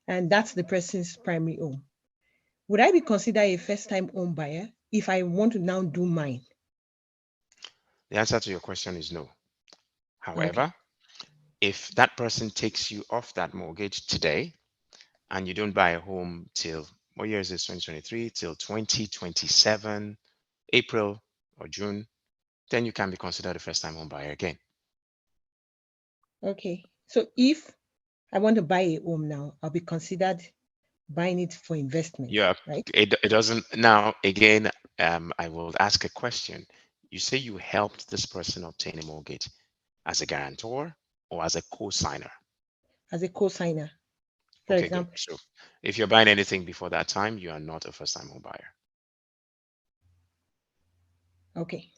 [SPEAKER 4] and that's the person's primary home. Would I be considered a first-time home buyer if I want to now do mine?
[SPEAKER 2] The answer to your question is no.
[SPEAKER 4] Okay.
[SPEAKER 2] However, if that person takes you off that mortgage today and you don't buy a home till, what year is this, 2023, till 2027, April or June, then you can be considered a first-time home buyer again.
[SPEAKER 4] Okay. So if I want to buy a home now, I'll be considered buying it for investment,
[SPEAKER 2] Yeah,
[SPEAKER 4] right?
[SPEAKER 2] it doesn't. Now, again, I will ask a question. You say you helped this person obtain a mortgage as a guarantor or as a co-signer?
[SPEAKER 4] As a co-signer, for
[SPEAKER 2] Okay, good.
[SPEAKER 4] example.
[SPEAKER 2] So if you're buying anything before that time, you are not a first-time home buyer.
[SPEAKER 4] Okay.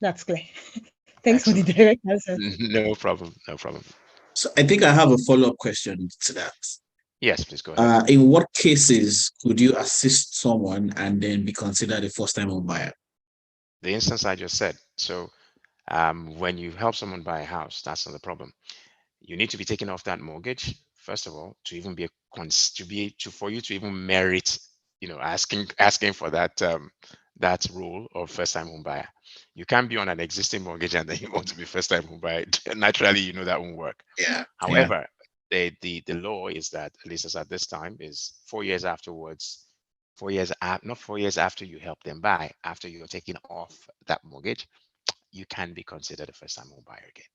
[SPEAKER 4] That's clear. Thanks for the
[SPEAKER 2] Excellent.
[SPEAKER 4] direct answer.
[SPEAKER 2] No problem. No problem.
[SPEAKER 3] So I think I have a follow-up question to that.
[SPEAKER 2] Yes, please go ahead.
[SPEAKER 3] In what cases could you assist someone and then be considered a first-time home buyer?
[SPEAKER 2] The instance I just said. So when you help someone buy a house, that's not the problem. You need to be taking off that mortgage first of all to even be a to be to for you to even merit, asking for that role of first time home buyer. You can't be on an existing mortgage and then you want to be first time home buyer. Naturally, that won't work.
[SPEAKER 3] Yeah.
[SPEAKER 2] However, the law is that, at least as at this time, is 4 years afterwards, 4 years not 4 years after you help them buy, after you're taking off that mortgage, you can be considered a first time home buyer again.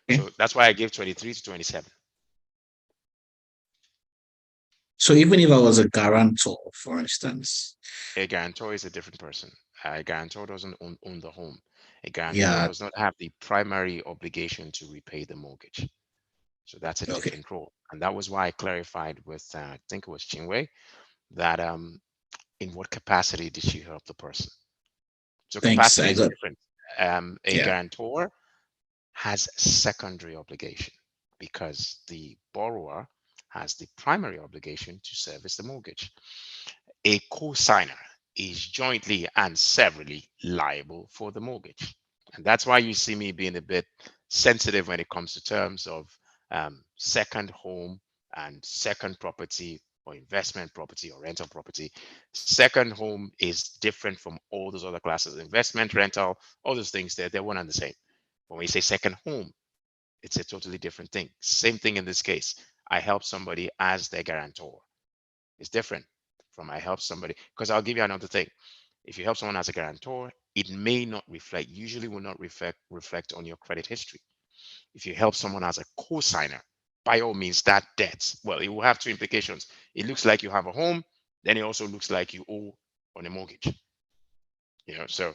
[SPEAKER 3] Okay.
[SPEAKER 2] So that's why I gave 23 to 27.
[SPEAKER 3] So even if I was a guarantor, for instance,
[SPEAKER 2] A guarantor is a different person. A guarantor doesn't own the home. A guarantor
[SPEAKER 3] yeah,
[SPEAKER 2] does not have the primary obligation to repay the mortgage. So that's a
[SPEAKER 3] okay.
[SPEAKER 2] different role. And that was why I clarified with, I think it was Chinwe, that in what capacity did she help the person? So
[SPEAKER 3] Thanks.
[SPEAKER 2] capacity
[SPEAKER 3] I
[SPEAKER 2] is
[SPEAKER 3] got,
[SPEAKER 2] different. A
[SPEAKER 3] yeah,
[SPEAKER 2] guarantor has secondary obligation because the borrower has the primary obligation to service the mortgage. A co-signer is jointly and severally liable for the mortgage. And that's why you see me being a bit sensitive when it comes to terms of second home and second property or investment property or rental property. Second home is different from all those other classes: investment, rental, all those things. They're one and the same. But when you say second home, it's a totally different thing. Same thing in this case. I help somebody as their guarantor. It's different from I help somebody, because I'll give you another thing. If you help someone as a guarantor, it may not reflect, usually will not reflect on your credit history. If you help someone as a co-signer, by all means, that debt, well, it will have two implications. It looks like you have a home, then it also looks like you owe on a mortgage. So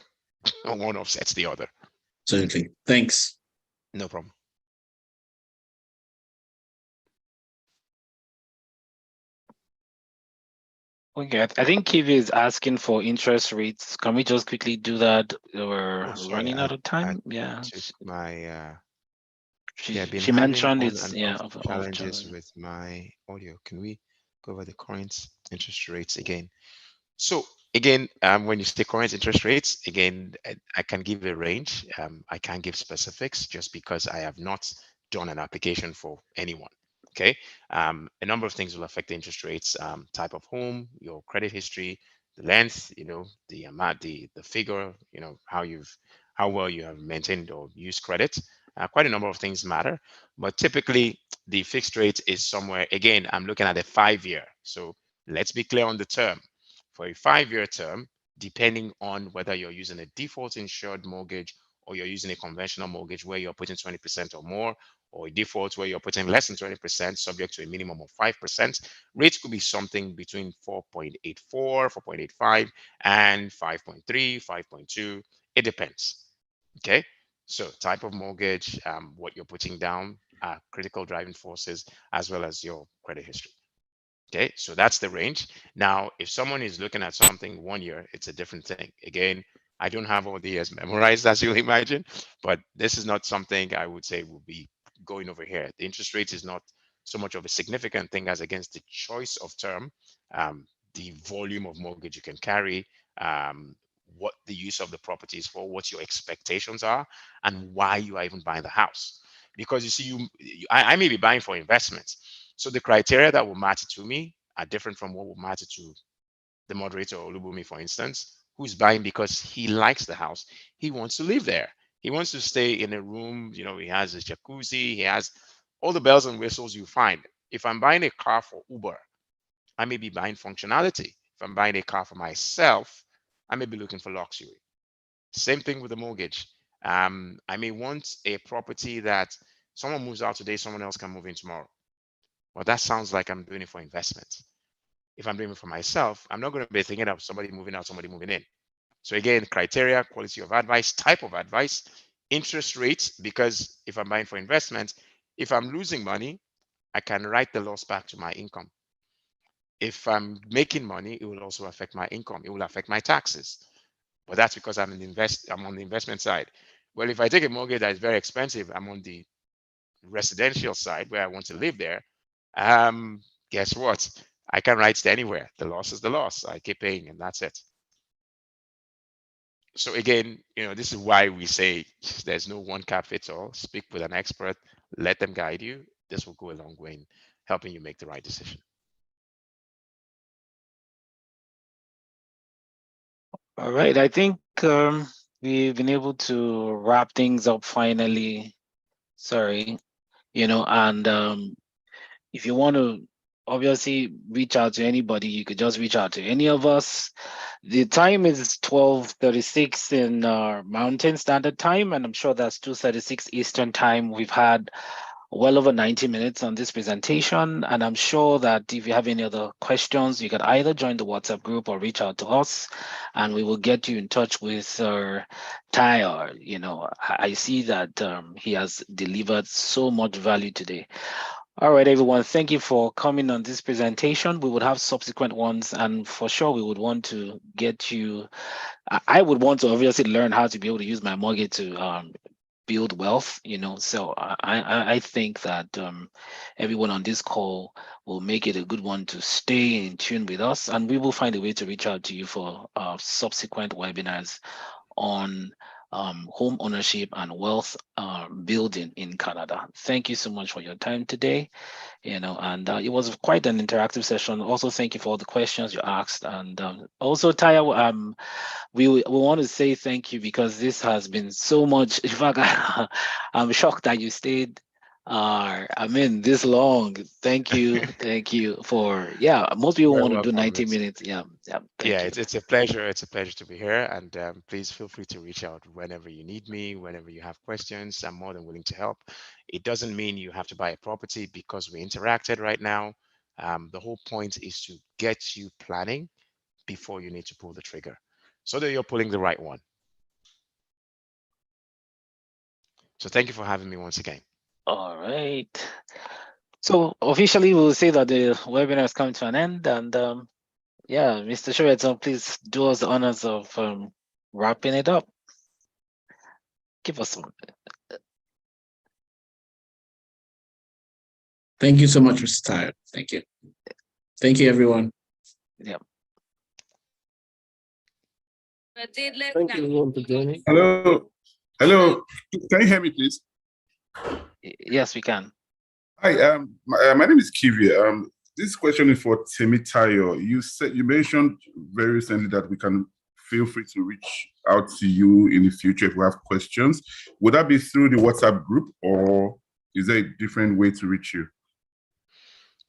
[SPEAKER 2] one offsets the other.
[SPEAKER 3] absolutely. Thanks.
[SPEAKER 2] No problem.
[SPEAKER 1] Okay, I think Kivi is asking for interest rates. Can we just quickly do that? We're
[SPEAKER 2] Oh, sorry,
[SPEAKER 1] running out of
[SPEAKER 2] I
[SPEAKER 1] time. Yeah,
[SPEAKER 2] took my
[SPEAKER 1] she
[SPEAKER 2] yeah, I've been
[SPEAKER 1] she
[SPEAKER 2] having
[SPEAKER 1] mentioned
[SPEAKER 2] on
[SPEAKER 1] it's
[SPEAKER 2] and
[SPEAKER 1] yeah
[SPEAKER 2] off
[SPEAKER 1] of
[SPEAKER 2] challenges with my audio. Can we go over the current interest rates again? So again, when you say current interest rates, again, I can give a range. I can't give specifics just because I have not done an application for anyone. Okay. A number of things will affect the interest rates: type of home, your credit history, the length, the amount, the figure, how well you have maintained or used credit. Quite a number of things matter, but typically the fixed rate is somewhere. Again, I'm looking at a 5-year. So let's be clear on the term. For a 5-year term, depending on whether you're using a default insured mortgage or you're using a conventional mortgage where you're putting 20% or more, or a default where you're putting less than 20%, subject to a minimum of 5%, rates could be something between 4.84, 4.85, and 5.3, 5.2. It depends. Okay. So type of mortgage, what you're putting down, critical driving forces, as well as your credit history. Okay, so that's the range. Now, if someone is looking at something 1 year, it's a different thing. Again, I don't have all the years memorized, as you'll imagine, but this is not something I would say will be going over here. The interest rate is not so much of a significant thing as against the choice of term, the volume of mortgage you can carry, what the use of the property is for, what your expectations are, and why you are even buying the house. Because you see, I may be buying for investments. So the criteria that will matter to me are different from what will matter to the moderator or Olubumi, for instance, who's buying because he likes the house. He wants to live there. He wants to stay in a room. He has a jacuzzi. He has all the bells and whistles you find. If I'm buying a car for Uber, I may be buying functionality. If I'm buying a car for myself, I may be looking for luxury. Same thing with the mortgage. I may want a property that someone moves out today, someone else can move in tomorrow. Well, that sounds like I'm doing it for investment. If I'm doing it for myself, I'm not going to be thinking of somebody moving out, somebody moving in. So again, criteria, quality of advice, type of advice, interest rates, because if I'm buying for investment, if I'm losing money, I can write the loss back to my income. If I'm making money, it will also affect my income. It will affect my taxes. But that's because I'm on the investment side. Well, if I take a mortgage that is very expensive, I'm on the residential side where I want to live there, guess what? I can write it anywhere. The loss is the loss. I keep paying, and that's it. So again, this is why we say there's no one cap fits all. Speak with an expert, let them guide you. This will go a long way in helping you make the right decision.
[SPEAKER 1] All right. I think we've been able to wrap things up finally. Sorry, and if you want to obviously reach out to anybody, you could just reach out to any of us. The time is 12:36 in Mountain Standard Time, and I'm sure that's 2:36 Eastern Time. We've had well over 90 minutes on this presentation, and I'm sure that if you have any other questions, you can either join the WhatsApp group or reach out to us, and we will get you in touch with Tyre. I see that he has delivered so much value today. All right, everyone, thank you for coming on this presentation. We would have subsequent ones, and for sure, we would want to get you. I would want to obviously learn how to be able to use my mortgage to build wealth, so I think that everyone on this call will make it a good one to stay in tune with us, and we will find a way to reach out to you for subsequent webinars on home ownership and wealth building in Canada. Thank you so much for your time today, and it was quite an interactive session. Also, thank you for all the questions you asked, and also Taya, we want to say thank you because this has been so much. In fact, I'm shocked that you stayed. This long. Thank you for. Yeah, most people
[SPEAKER 2] Very
[SPEAKER 1] want to do
[SPEAKER 2] welcome.
[SPEAKER 1] 90 minutes. Yeah.
[SPEAKER 2] Yeah,
[SPEAKER 1] Thank you.
[SPEAKER 2] it's a pleasure. It's a pleasure to be here, and please feel free to reach out whenever you need me, whenever you have questions. I'm more than willing to help. It doesn't mean you have to buy a property because we interacted right now. The whole point is to get you planning before you need to pull the trigger, so that you're pulling the right one. So thank you for having me once again.
[SPEAKER 1] All right. So officially, we'll say that the webinar has come to an end, and yeah, Mr. Shreton, please do us the honors of wrapping it up. Give us some.
[SPEAKER 3] Thank you so much, Mr. Tyre. Thank you. Thank you, everyone.
[SPEAKER 1] Yeah.
[SPEAKER 6] Thank you everyone for joining.
[SPEAKER 7] Hello. Hello. Can you hear me, please?
[SPEAKER 1] Yes, we can.
[SPEAKER 7] Hi. My name is Kivi. This question is for Temitayo. You mentioned very recently that we can feel free to reach out to you in the future if we have questions. Would that be through the WhatsApp group, or is there a different way to reach you?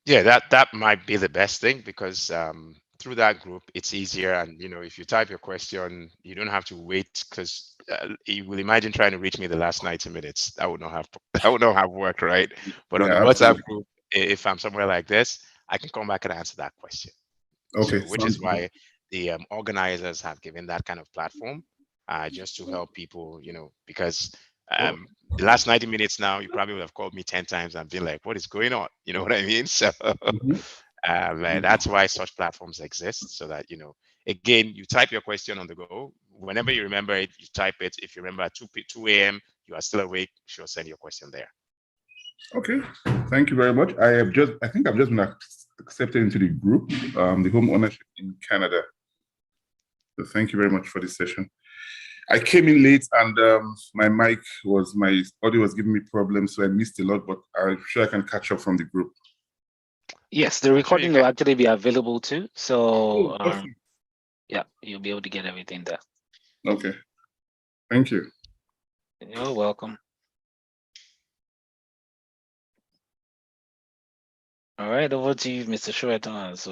[SPEAKER 2] Yeah, that might be the best thing, because through that group it's easier, and if you type your question, you don't have to wait, because you will imagine trying to reach me the last 90 minutes. That would not have worked, right? But on the WhatsApp group, if I'm somewhere like this, I can come back and answer that question.
[SPEAKER 7] Okay.
[SPEAKER 2] So, which is why the organizers have given that kind of platform, just to help people, because the last 90 minutes now, you probably would have called me 10 times and been like, what is going on? You know what I mean? So that's why such platforms exist, so that, again, you type your question on the go. Whenever you remember it, you type it. If you remember at 2 a.m., you are still awake, sure, send your question there.
[SPEAKER 7] Okay. Thank you very much. I think I've just been accepted into the group, the home ownership in Canada. So thank you very much for this session. I came in late, and my audio was giving me problems, so I missed a lot, but I'm sure I can catch up from the group.
[SPEAKER 1] Yes, the recording will actually be available too. So
[SPEAKER 7] awesome.
[SPEAKER 1] Yeah, you'll be able to get everything there.
[SPEAKER 7] Okay. Thank you.
[SPEAKER 1] You're welcome. All right, over to you, Mr. Shreton, as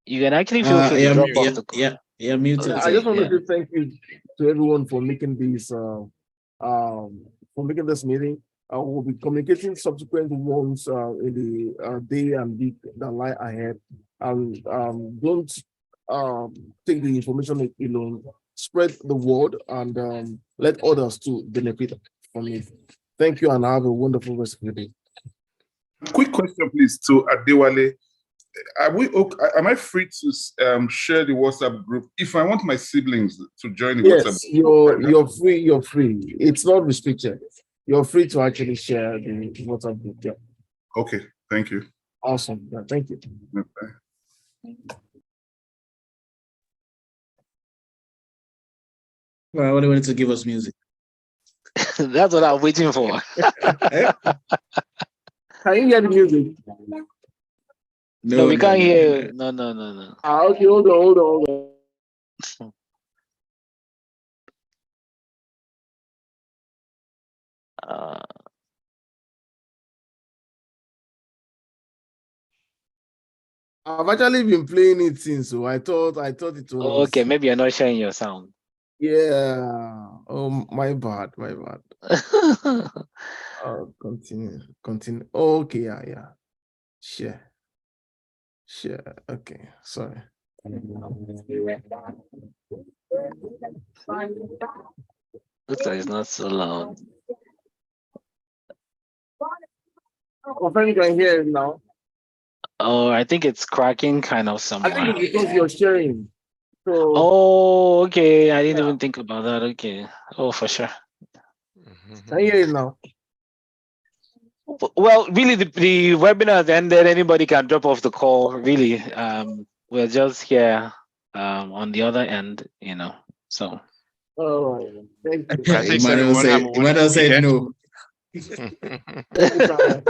[SPEAKER 1] you can actually feel free to drop off the call.
[SPEAKER 3] Yeah, muted.
[SPEAKER 6] I just want to say thank you to everyone for making this meeting. We'll be communicating subsequent ones in the day and week that lie ahead. And don't take the information alone. Spread the word and let others to benefit from it. Thank you, and have a wonderful rest of the day.
[SPEAKER 7] Quick question, please, to Adewale. Am I free to share the WhatsApp group if I want my siblings to join the WhatsApp
[SPEAKER 6] Yes,
[SPEAKER 7] group?
[SPEAKER 6] you're free. You're free. It's not restricted. You're free to actually share the WhatsApp group. Yeah.
[SPEAKER 7] Okay, thank you.
[SPEAKER 6] Awesome. Yeah, thank you.
[SPEAKER 7] Okay.
[SPEAKER 3] Well, what do you want to give us music?
[SPEAKER 1] That's what I'm waiting for.
[SPEAKER 6] Can you hear the music?
[SPEAKER 1] No, we can't hear. No.
[SPEAKER 6] Okay, hold on.
[SPEAKER 1] Uh,
[SPEAKER 6] I've actually been playing it since, so I thought it was.
[SPEAKER 1] okay, maybe you're not sharing your sound.
[SPEAKER 6] Yeah. Oh, my bad. Continue. Okay, yeah. Share. Okay, sorry.
[SPEAKER 1] Looks like it's not so loud.
[SPEAKER 6] Confirm you can hear it now.
[SPEAKER 1] Oh, I think it's cracking kind of
[SPEAKER 6] I
[SPEAKER 1] somewhere.
[SPEAKER 6] think it's because you're sharing. So
[SPEAKER 1] Oh, okay. I didn't even think about that. Okay. Oh, for sure.
[SPEAKER 6] can you hear it now?
[SPEAKER 1] Well, really, the webinar has ended. Anybody can drop off the call. Really, we're just here on the other end, So.
[SPEAKER 6] Oh, thank you.
[SPEAKER 2] I think
[SPEAKER 3] Emmanuel
[SPEAKER 2] everyone have one
[SPEAKER 3] said no.
[SPEAKER 2] ticket.
[SPEAKER 6] Thank you, Tyler.